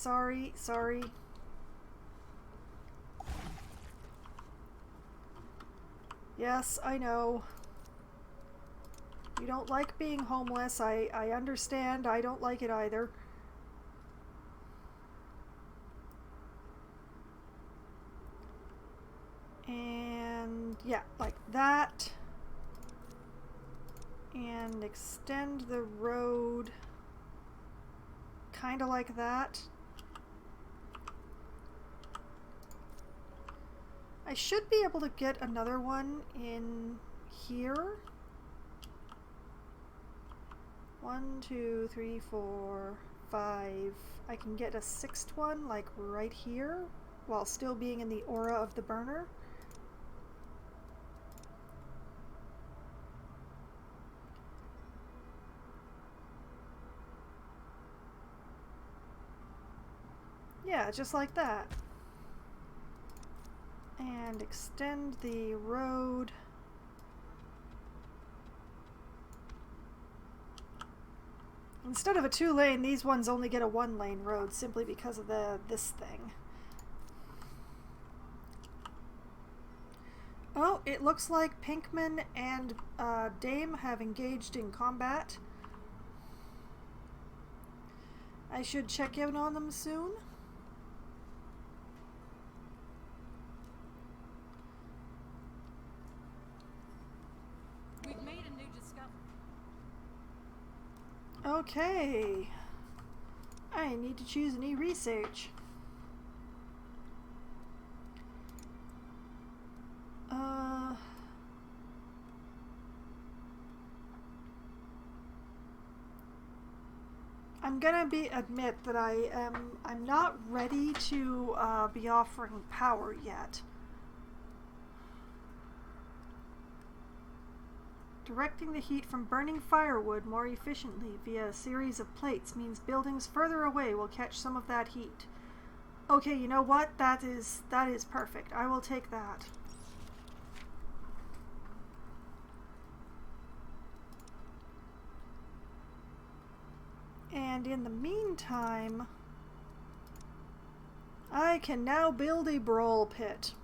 Yes, I know. You don't like being homeless. I understand. I don't like it either. And yeah, like that. And extend the road kind of like that. I should be able to get another one in here. 1, 2, 3, 4, 5. I can get a sixth one like right here while still being in the aura of the burner. Yeah, just like that. And extend the road. Instead of a 2-lane, these ones only get a 1-lane road simply because of this thing. Oh, it looks like Pinkman and Dame have engaged in combat. I should check in on them soon. We've made a new discovery. Okay. I need to choose a new research. I'm gonna admit that I'm not ready to be offering power yet. Directing the heat from burning firewood more efficiently via a series of plates means buildings further away will catch some of that heat. Okay, you know what? That is perfect. I will take that. And in the meantime, I can now build a brawl pit,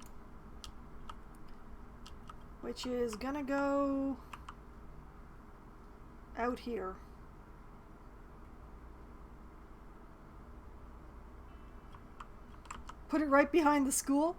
which is gonna go out here. Put it right behind the school.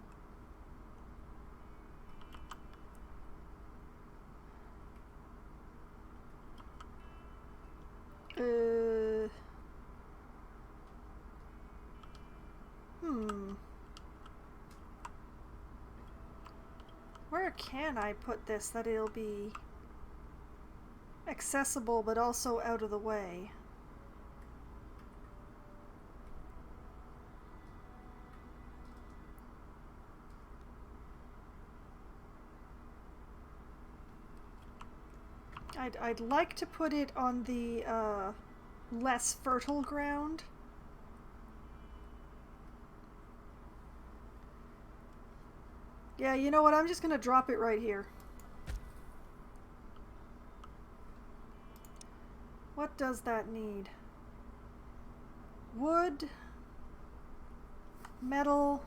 Where can I put this that it'll be accessible but also out of the way? I'd like to put it on the less fertile ground. Yeah, you know what? I'm just gonna drop it right here. does that need? Wood, metal,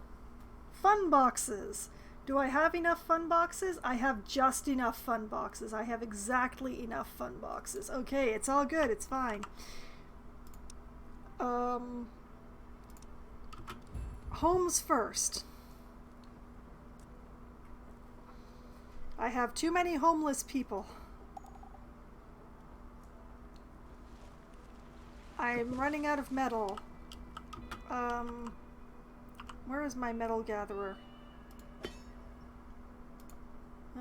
fun boxes. Do I have enough fun boxes? I have just enough fun boxes. I have exactly enough fun boxes. Okay, it's all good. It's fine. Homes first. I have too many homeless people. I'm running out of metal. Where is my metal gatherer?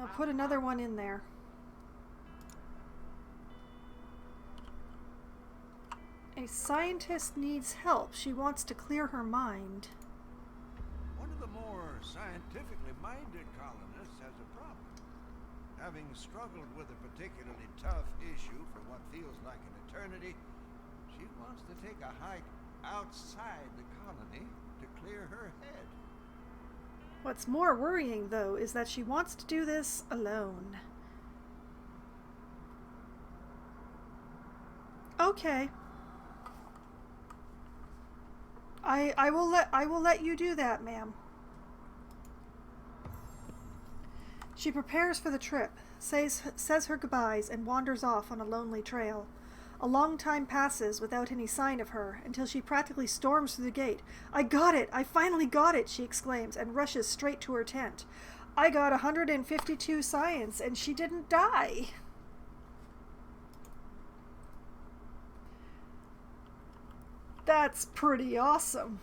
I'll put another one in there. A scientist needs help. She wants to clear her mind. One of the more scientifically minded colonists has a problem. Having struggled with a particularly tough issue for what feels like an eternity, she wants to take a hike outside the colony to clear her head. What's more worrying, though, is that she wants to do this alone. Okay. I will let you do that, ma'am. She prepares for the trip, says her goodbyes, and wanders off on a lonely trail. A long time passes without any sign of her, until she practically storms through the gate. I got it! I finally got it! She exclaims, and rushes straight to her tent. I got 152 science, and she didn't die! That's pretty awesome.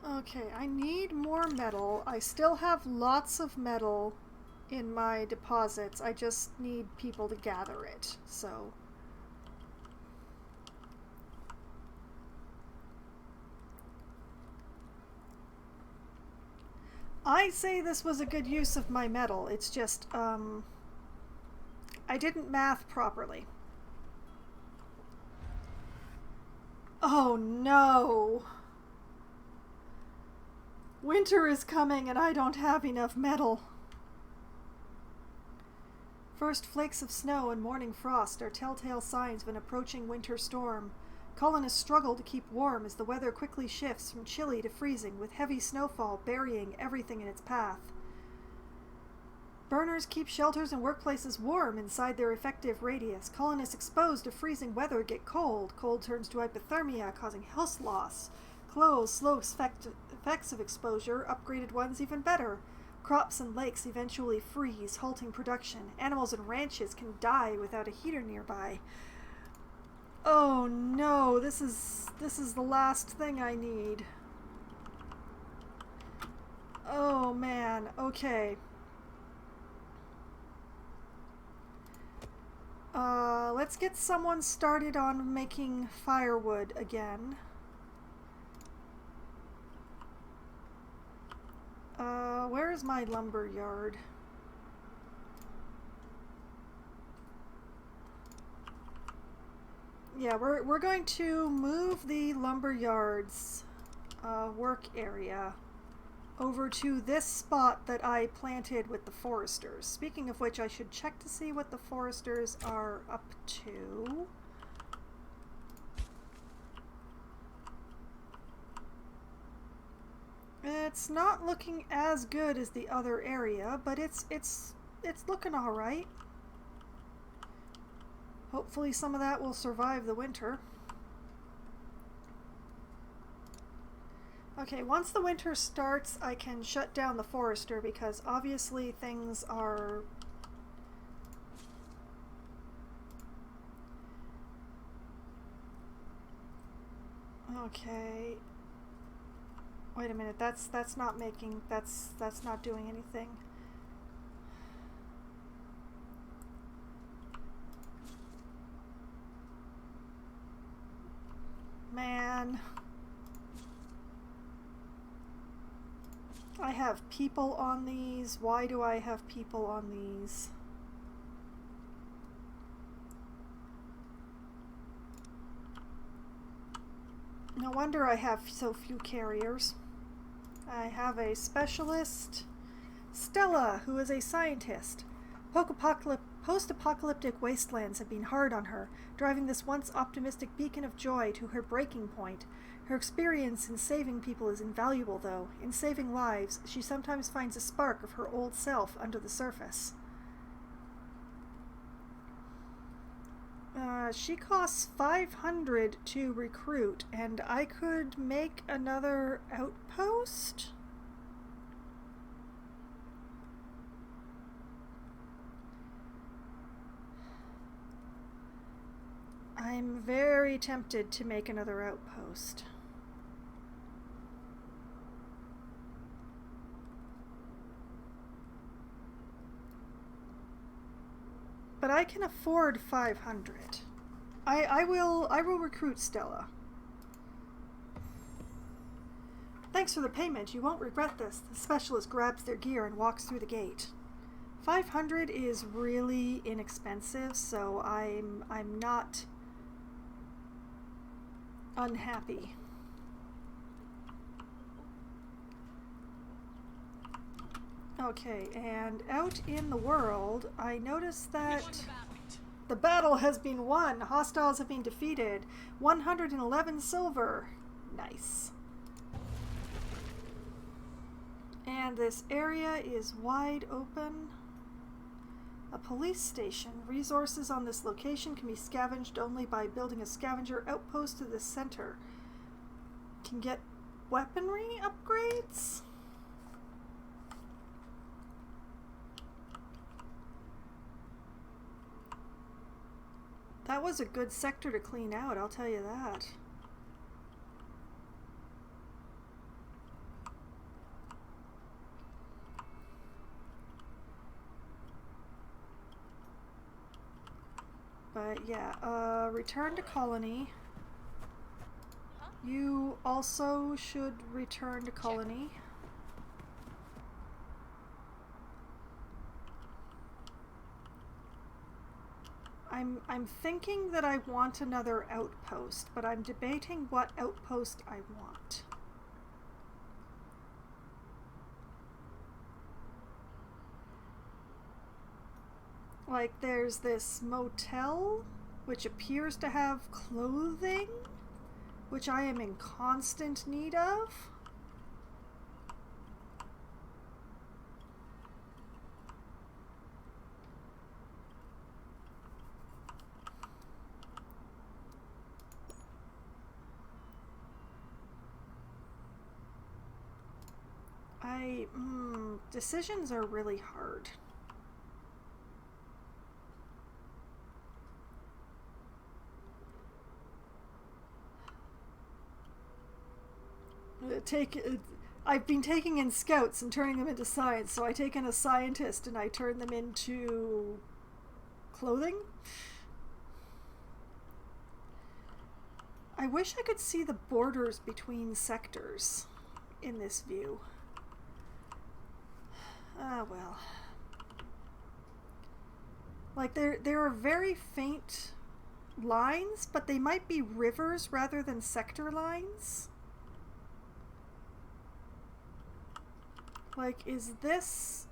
Okay, I need more metal. I still have lots of metal in my deposits. I just need people to gather it, so... I say this was a good use of my metal. It's just, I didn't math properly. Oh no! Winter is coming and I don't have enough metal. First flakes of snow and morning frost are telltale signs of an approaching winter storm. Colonists struggle to keep warm as the weather quickly shifts from chilly to freezing, with heavy snowfall burying everything in its path. Burners keep shelters and workplaces warm inside their effective radius. Colonists exposed to freezing weather get cold. Cold turns to hypothermia, causing health loss. Clothes slow effects of exposure, upgraded ones even better. Crops and lakes eventually freeze, halting production. Animals and ranches can die without a heater nearby. Oh no, this is the last thing I need. Oh man, okay. Let's get someone started on making firewood again. Where is my lumber yard? Yeah, we're going to move the lumber yard's work area over to this spot that I planted with the foresters. Speaking of which, I should check to see what the foresters are up to. It's not looking as good as the other area, but it's looking all right. Hopefully some of that will survive the winter. Okay, once the winter starts, I can shut down the forester because obviously things are... Okay. Wait a minute, that's not making, that's not doing anything. Man. I have people on these. Why do I have people on these? No wonder I have so few carriers. I have a specialist, Stella, who is a scientist. Post-apocalyptic wastelands have been hard on her, driving this once optimistic beacon of joy to her breaking point. Her experience in saving people is invaluable, though. In saving lives, she sometimes finds a spark of her old self under the surface. She costs 500 to recruit, and I could make another outpost? I'm very tempted to make another outpost. But I can afford 500. I will recruit Stella. Thanks for the payment. You won't regret this. The specialist grabs their gear and walks through the gate. 500 is really inexpensive, so I'm not unhappy. Okay, and out in the world, I noticed that the battle has been won. Hostiles have been defeated. 111 silver. Nice. And this area is wide open. A police station. Resources on this location can be scavenged only by building a scavenger outpost to the center. Can get weaponry upgrades? That was a good sector to clean out, I'll tell you that. But yeah, return to colony. You also should return to colony. I'm thinking that I want another outpost, but I'm debating what outpost I want. Like, there's this motel, which appears to have clothing, which I am in constant need of. Decisions are really hard. I've been taking in scouts and turning them into science, so I take in a scientist and I turn them into clothing. I wish I could see the borders between sectors in this view. Ah, well. Like, there are very faint lines, but they might be rivers rather than sector lines. Like, is this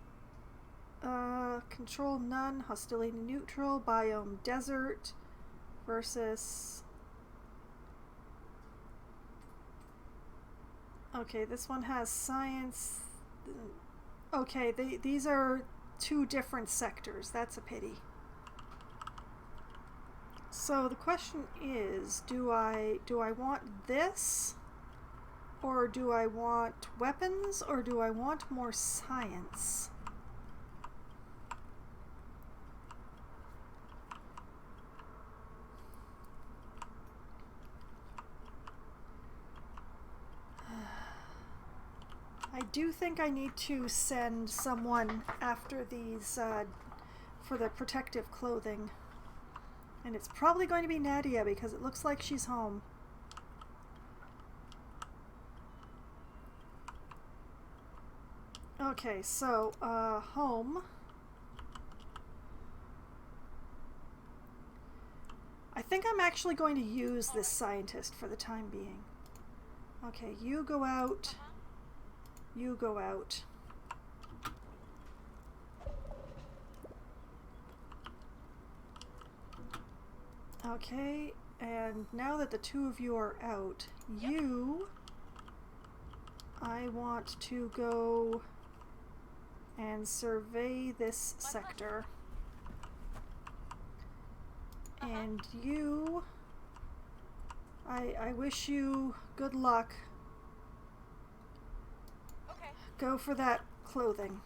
control none, hostility neutral, biome desert versus... Okay, this one has science. Okay, these are two different sectors. That's a pity. So the question is, do I want this? Or do I want weapons? Or do I want more science? I do think I need to send someone after these for the protective clothing. And it's probably going to be Nadia because it looks like she's home. Okay, so, home. I think I'm actually going to use this scientist for the time being. Okay, you go out. You go out. Okay, and now that the two of you are out, I want to go and survey this sector. And you, I wish you good luck. Okay. Go for that clothing.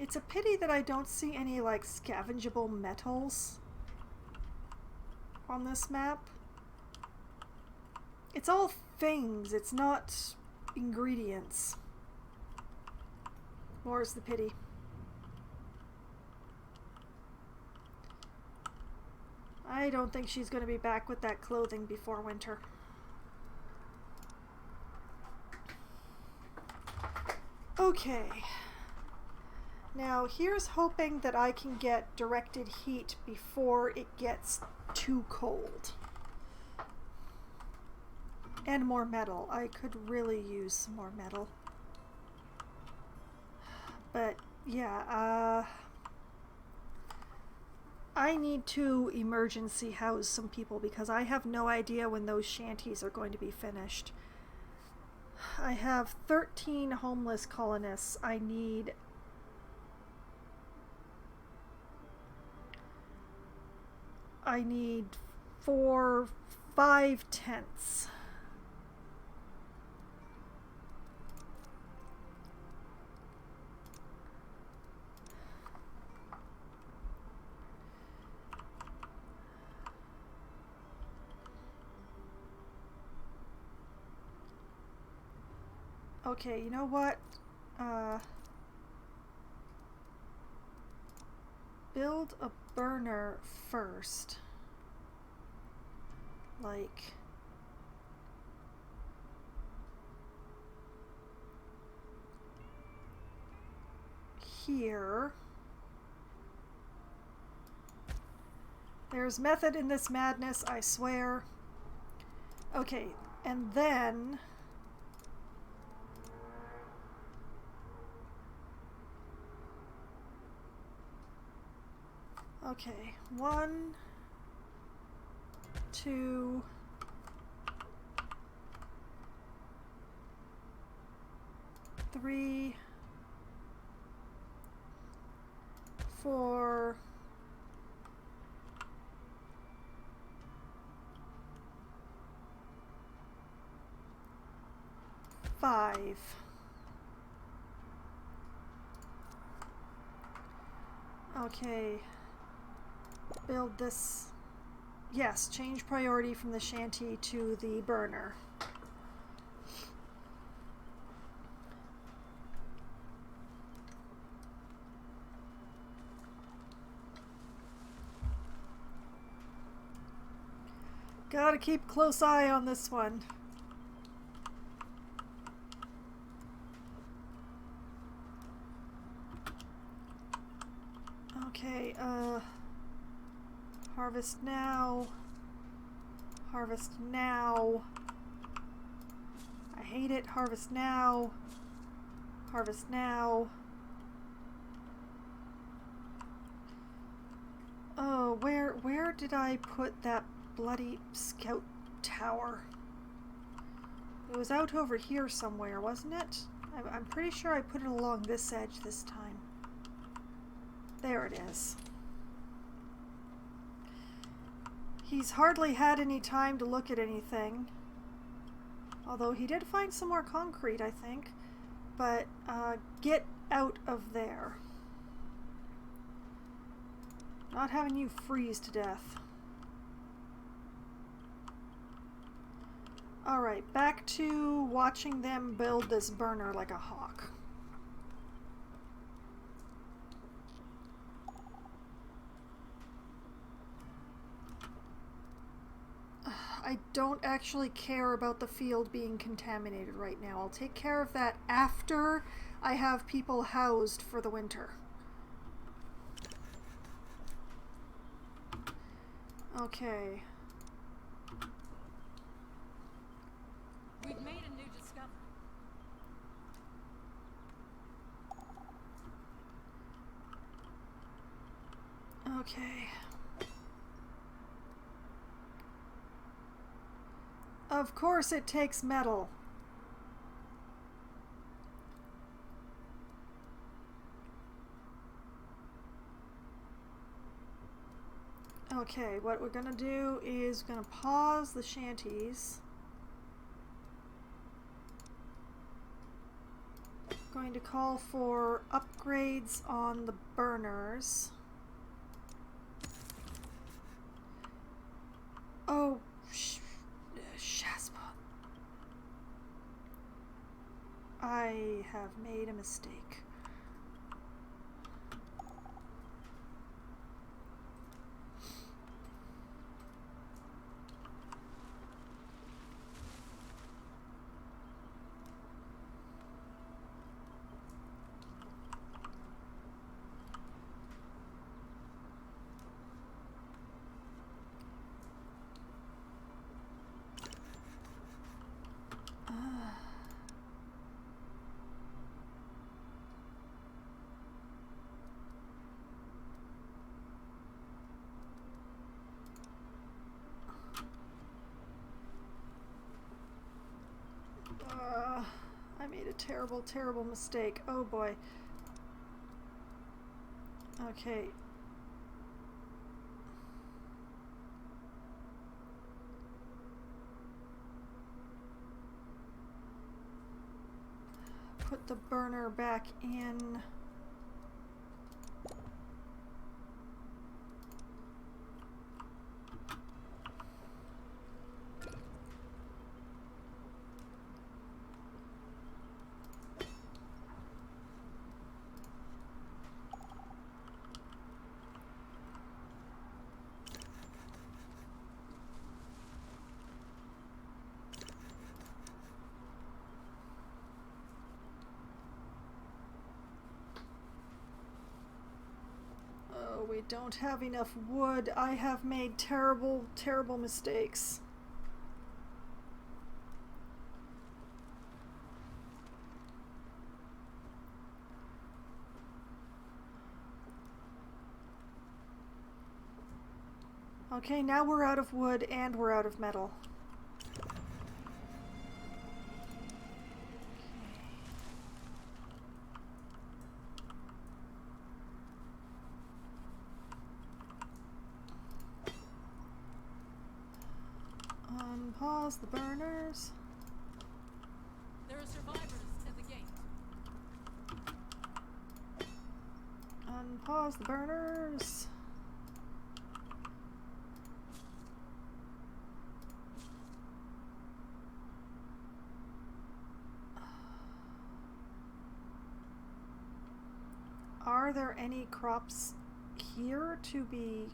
It's a pity that I don't see any like scavengeable metals on this map. It's all things, it's not ingredients. More's the pity. I don't think she's going to be back with that clothing before winter. Okay. Now here's hoping that I can get directed heat before it gets too cold. And more metal. I could really use some more metal. But yeah, I need to emergency house some people because I have no idea when those shanties are going to be finished. I have 13 homeless colonists. I need 5 tents. Okay, you know what? Build a burner first. Like here. There's method in this madness, I swear. Okay, and then okay, 1, 2, 3, 4, 5. Okay. Build this. Yes, change priority from the shanty to the burner. Gotta keep close eye on this one. Okay, harvest now. Harvest now. I hate it. Harvest now. Harvest now. Oh, where did I put that bloody scout tower? It was out over here somewhere, wasn't it? I'm pretty sure I put it along this edge this time. There it is. He's hardly had any time to look at anything. Although he did find some more concrete, I think. But, get out of there. Not having you freeze to death. Alright, back to watching them build this burner like a hawk. I don't actually care about the field being contaminated right now. I'll take care of that after I have people housed for the winter. Okay. We've made a new discovery. Okay. Of course it takes metal. Okay, what we're gonna do is gonna pause the shanties. Going to call for upgrades on the burners. Oh, Shaspa. I have made a mistake. I made a terrible, terrible mistake. Oh boy. Okay. Put the burner back in. Oh, we don't have enough wood. I have made terrible, terrible mistakes. Okay, now we're out of wood and we're out of metal. Unpause the burners. There are survivors at the gate. Unpause the burners. Are there any crops here to be...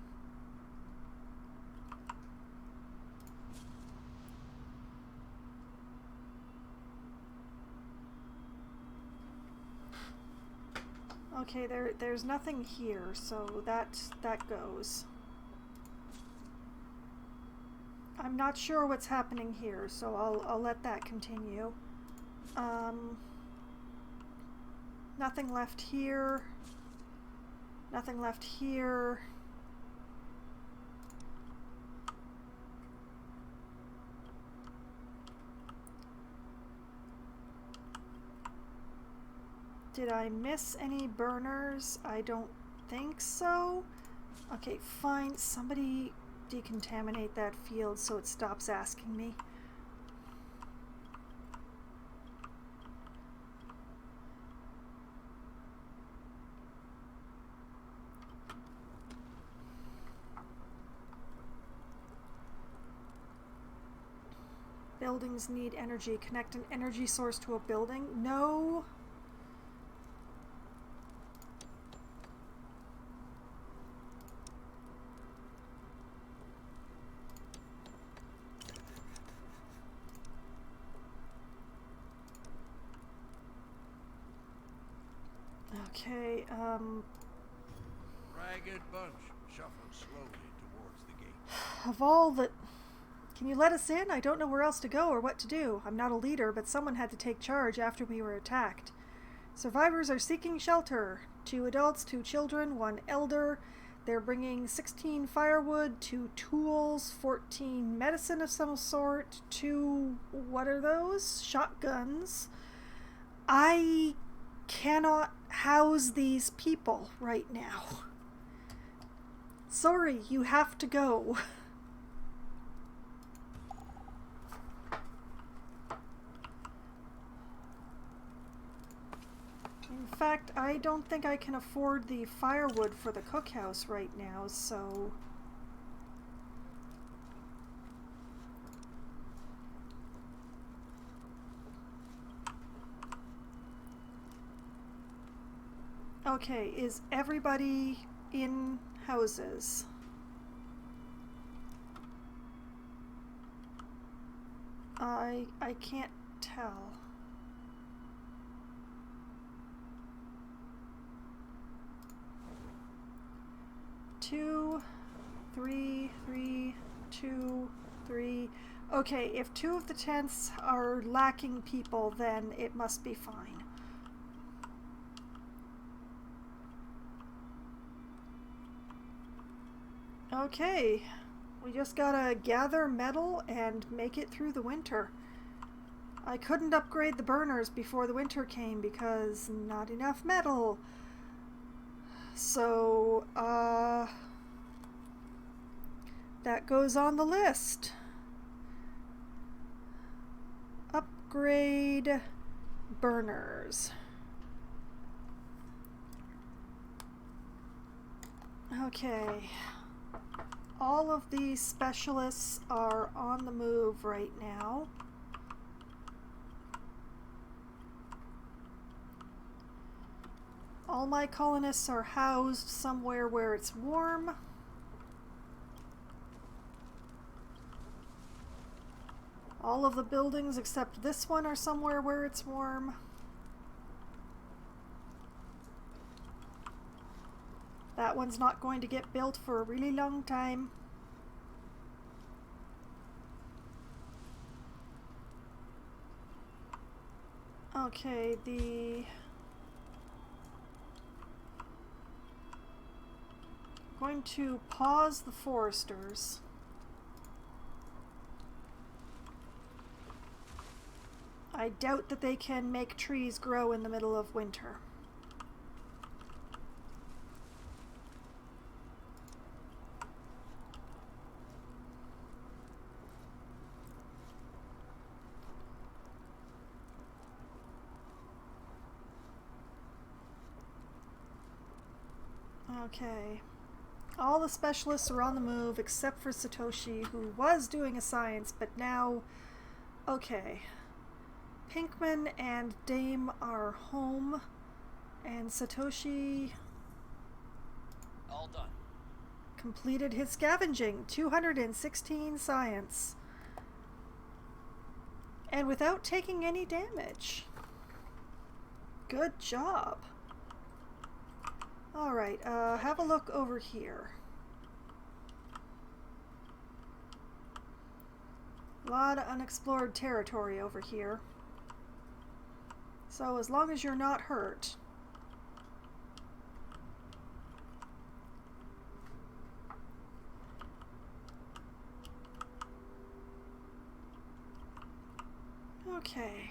Okay, there's nothing here, so that goes. I'm not sure what's happening here, so I'll let that continue. Nothing left here. Nothing left here. Did I miss any burners? I don't think so. Okay, fine. Somebody decontaminate that field so it stops asking me. Buildings need energy. Connect an energy source to a building? No. Okay, Ragged bunch shuffled slowly towards the gate. of all the... Can you let us in? I don't know where else to go or what to do. I'm not a leader, but someone had to take charge after we were attacked. Survivors are seeking shelter. 2 adults, 2 children, 1 elder. They're bringing 16 firewood, 2 tools, 14 medicine of some sort, 2... what are those? Shotguns. I cannot house these people right now. Sorry, you have to go. In fact, I don't think I can afford the firewood for the cookhouse right now, so... Okay, is everybody in houses? I can't tell. Two, three, 2, 3. Okay, if 2 of the tents are lacking people, then it must be fine. Okay, we just gotta gather metal and make it through the winter. I couldn't upgrade the burners before the winter came because not enough metal. So, that goes on the list. Upgrade burners. Okay. All of these specialists are on the move right now. All my colonists are housed somewhere where it's warm. All of the buildings except this one are somewhere where it's warm. That one's not going to get built for a really long time. Okay, going to pause the foresters. I doubt that they can make trees grow in the middle of winter. Okay. All the specialists are on the move except for Satoshi, who was doing a science, but now... Okay. Pinkman and Dame are home, and Satoshi... All done. completed his scavenging. 216 science. And without taking any damage. Good job. Alright, have a look over here. A lot of unexplored territory over here. So as long as you're not hurt. Okay.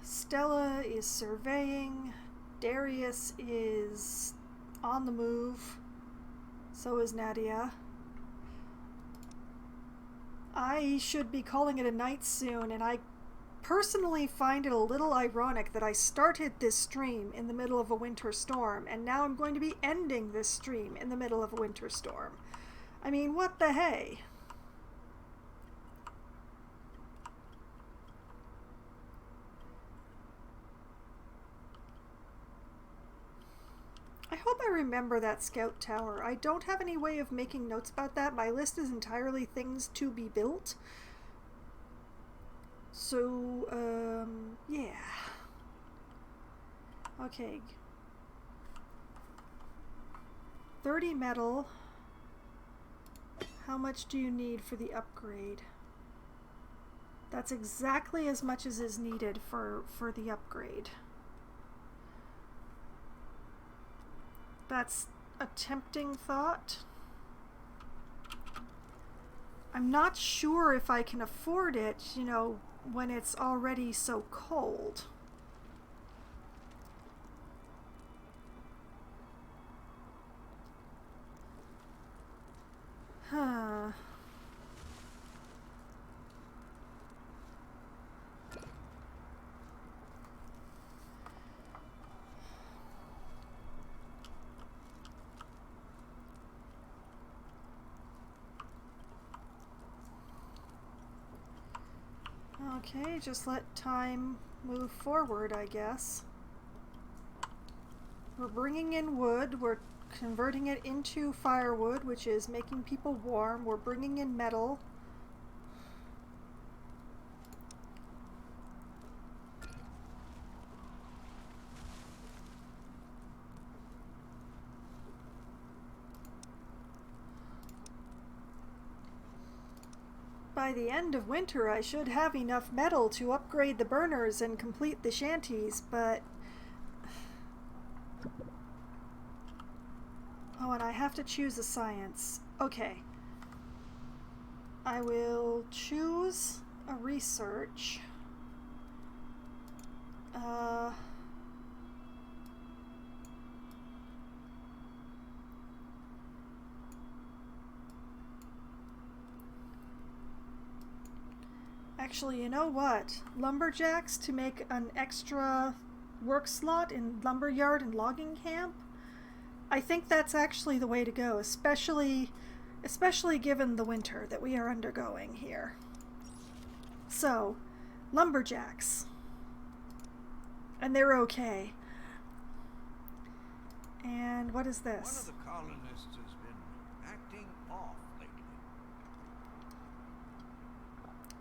Stella is surveying. Darius is on the move. So is Nadia. I should be calling it a night soon, and I personally find it a little ironic that I started this stream in the middle of a winter storm, and now I'm going to be ending this stream in the middle of a winter storm. I mean, what the hey? I hope I remember that scout tower. I don't have any way of making notes about that. My list is entirely things to be built. So, yeah. Okay. 30 metal. How much do you need for the upgrade? That's exactly as much as is needed for the upgrade. That's a tempting thought. I'm not sure if I can afford it, you know, when it's already so cold. Huh. Okay, just let time move forward, I guess. We're bringing in wood, we're converting it into firewood, which is making people warm. We're bringing in metal. By the end of winter, I should have enough metal to upgrade the burners and complete the shanties, but... Oh, and I have to choose a science. Okay. I will choose a research. Actually, you know what? Lumberjacks to make an extra work slot in lumberyard and logging camp? I think that's actually the way to go, especially given the winter that we are undergoing here. So, lumberjacks. And they're okay. And what is this? One of the colonists has been acting off lately.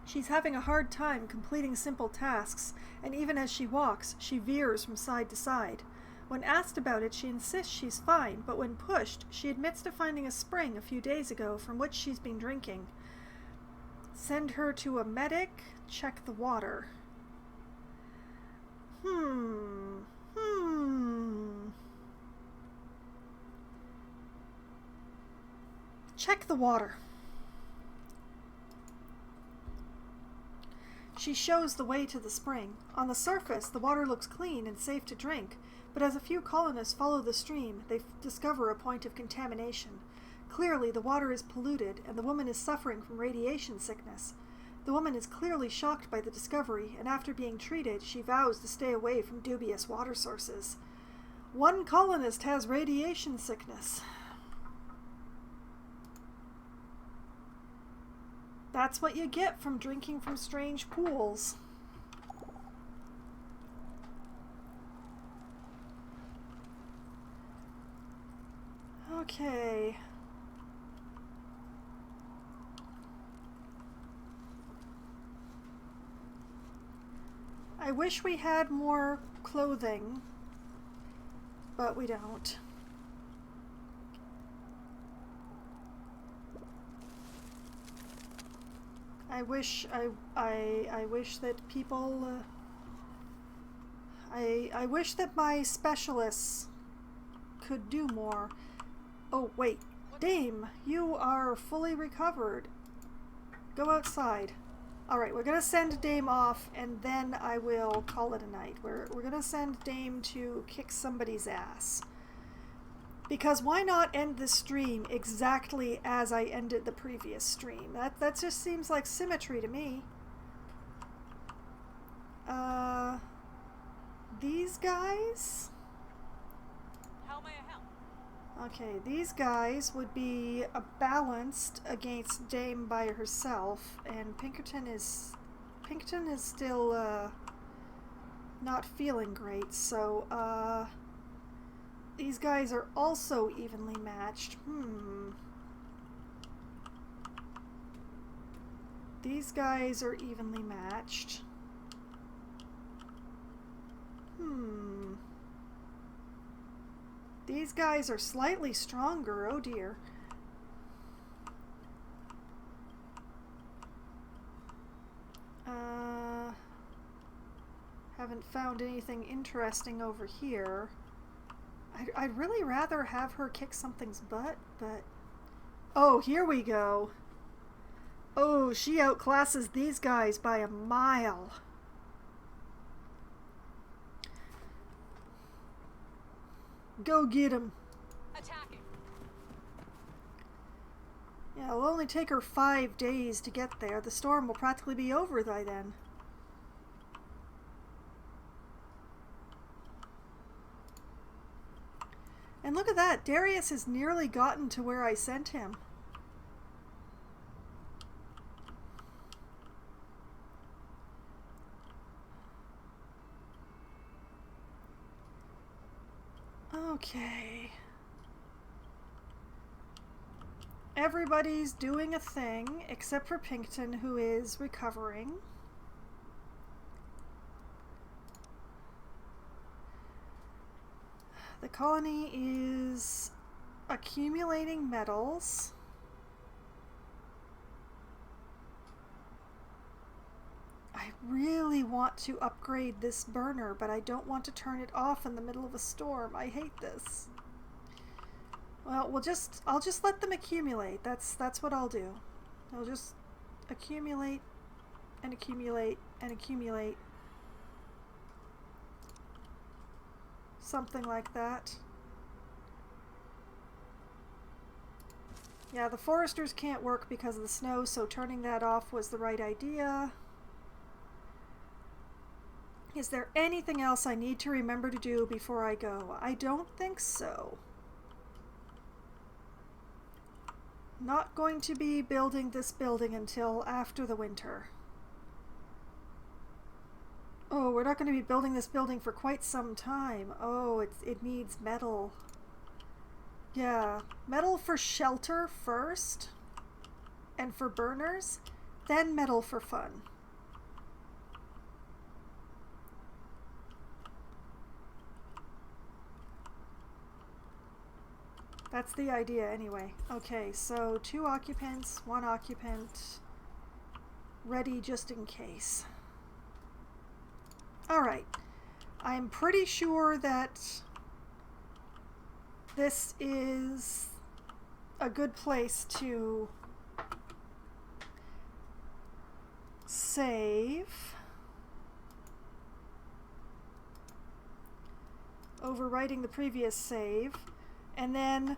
She's having a hard time completing simple tasks, and even as she walks, she veers from side to side. When asked about it, she insists she's fine, but when pushed, she admits to finding a spring a few days ago from which she's been drinking. Send her to a medic, check the water. Check the water. She shows the way to the spring. On the surface, the water looks clean and safe to drink, but as a few colonists follow the stream, they discover a point of contamination. Clearly, the water is polluted, and the woman is suffering from radiation sickness. The woman is clearly shocked by the discovery, and after being treated, she vows to stay away from dubious water sources. One colonist has radiation sickness. That's what you get from drinking from strange pools. Okay. I wish we had more clothing, but we don't. I wish that people I wish that my specialists could do more. Oh wait, Dame, you are fully recovered. Go outside. Alright, we're gonna send Dame off and then I will call it a night. We're gonna send Dame to kick somebody's ass. Because why not end this stream exactly as I ended the previous stream? That just seems like symmetry to me. These guys? How may I help? Okay, these guys would be balanced against Dame by herself, and Pinkerton is still not feeling great, so these guys are also evenly matched. These guys are evenly matched. These guys are slightly stronger. Oh dear. Haven't found anything interesting over here. I'd really rather have her kick something's butt, but... Oh, here we go. Oh, she outclasses these guys by a mile. Go get him. Attacking. Yeah, it'll only take her 5 days to get there. The storm will practically be over by then. And look at that, Darius has nearly gotten to where I sent him. Okay. Everybody's doing a thing, except for Pinkton, who is recovering. The colony is accumulating metals. I really want to upgrade this burner, but I don't want to turn it off in the middle of a storm. I hate this. Well, I'll just let them accumulate. That's what I'll do. I'll just accumulate and accumulate and accumulate. Something like that. Yeah, the foresters can't work because of the snow, so turning that off was the right idea. Is there anything else I need to remember to do before I go? I don't think so. Not going to be building this building until after the winter. Oh, we're not going to be building this building for quite some time. Oh, it needs metal. Yeah, metal for shelter first, and for burners, then metal for fun. That's the idea anyway. Okay, so 2 occupants, 1 occupant, ready just in case. Alright, I'm pretty sure that this is a good place to save. Overwriting the previous save. And then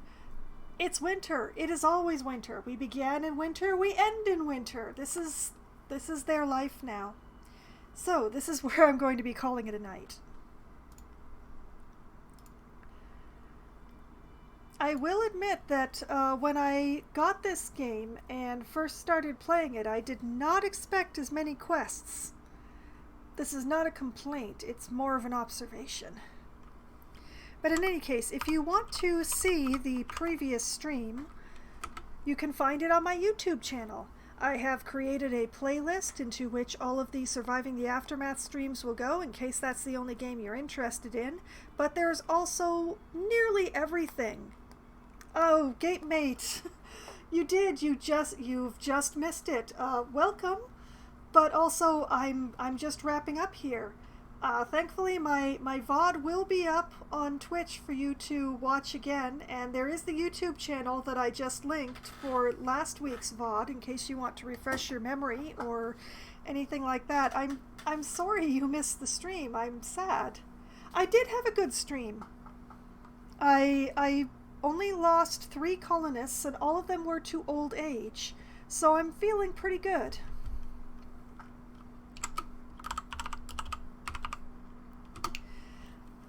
it's winter. It is always winter. We began in winter, we end in winter. This is their life now. So this is where I'm going to be calling it a night. I will admit that when I got this game and first started playing it, I did not expect as many quests. This is not a complaint, it's more of an observation. But in any case, if you want to see the previous stream, you can find it on my YouTube channel. I have created a playlist into which all of the Surviving the Aftermath streams will go, in case that's the only game you're interested in. But there's also nearly everything. Oh, Gate Mate, you've just missed it. Welcome, but also I'm just wrapping up here. Thankfully, my VOD will be up on Twitch for you to watch again, and there is the YouTube channel that I just linked for last week's VOD, in case you want to refresh your memory or anything like that. I'm sorry you missed the stream. I'm sad. I did have a good stream. I only lost 3 colonists, and all of them were to old age, so I'm feeling pretty good.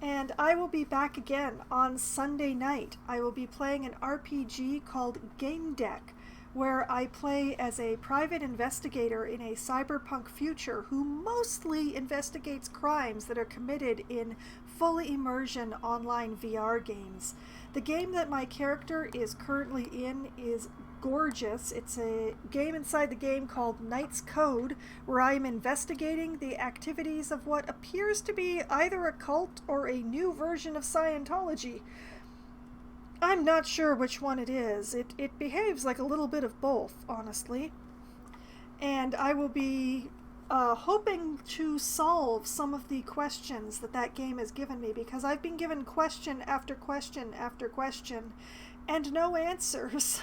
And I will be back again on Sunday night. I will be playing an RPG called Game Deck, where I play as a private investigator in a cyberpunk future who mostly investigates crimes that are committed in full immersion online VR games. The game that my character is currently in is gorgeous. It's a game inside the game called Knight's Code, where I am investigating the activities of what appears to be either a cult or a new version of Scientology. I'm not sure which one it is. It behaves like a little bit of both, honestly. And I will be hoping to solve some of the questions that game has given me, because I've been given question after question after question and no answers.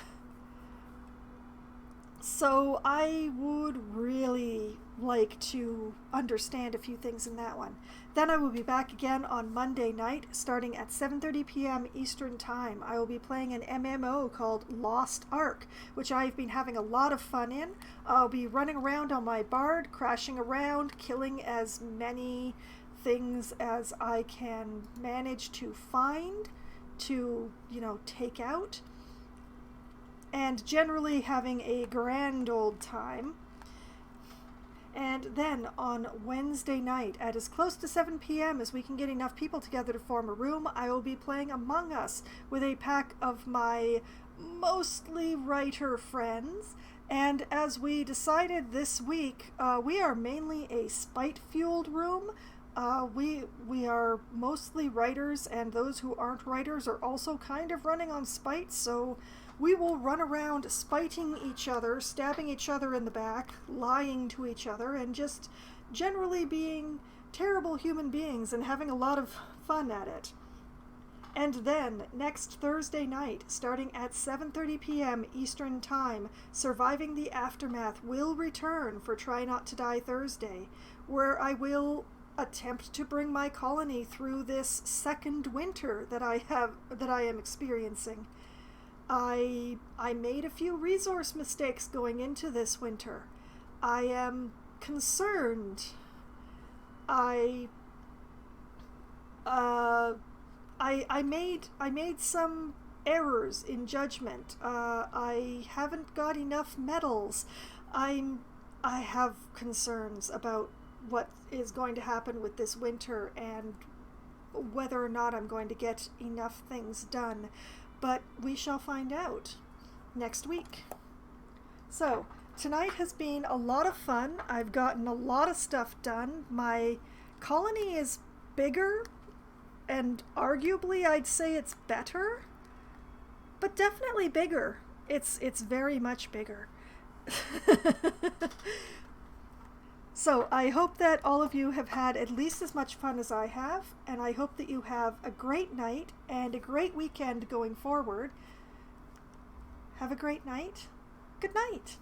So I would really like to understand a few things in that one. Then I will be back again on Monday night, starting at 7:30 p.m. Eastern Time. I will be playing an MMO called Lost Ark, which I've been having a lot of fun in. I'll be running around on my bard, crashing around, killing as many things as I can manage to find, to, take out, and generally having a grand old time. And then on Wednesday night, at as close to 7 p.m. as we can get enough people together to form a room, I will be playing Among Us with a pack of my mostly writer friends. And as we decided this week, we are mainly a spite-fueled room. We are mostly writers, and those who aren't writers are also kind of running on spite, so we will run around spiting each other, stabbing each other in the back, lying to each other, and just generally being terrible human beings and having a lot of fun at it. And then, next Thursday night, starting at 7:30 p.m. Eastern Time, Surviving the Aftermath will return for Try Not to Die Thursday, where I will attempt to bring my colony through this second winter that I am experiencing. I made a few resource mistakes going into this winter. I am concerned. I made some errors in judgment. I haven't got enough medals. I have concerns about what is going to happen with this winter and whether or not I'm going to get enough things done. But we shall find out next week. So, tonight has been a lot of fun. I've gotten a lot of stuff done. My colony is bigger, and arguably I'd say it's better, but definitely bigger. It's very much bigger. So I hope that all of you have had at least as much fun as I have, and I hope that you have a great night and a great weekend going forward. Have a great night. Good night.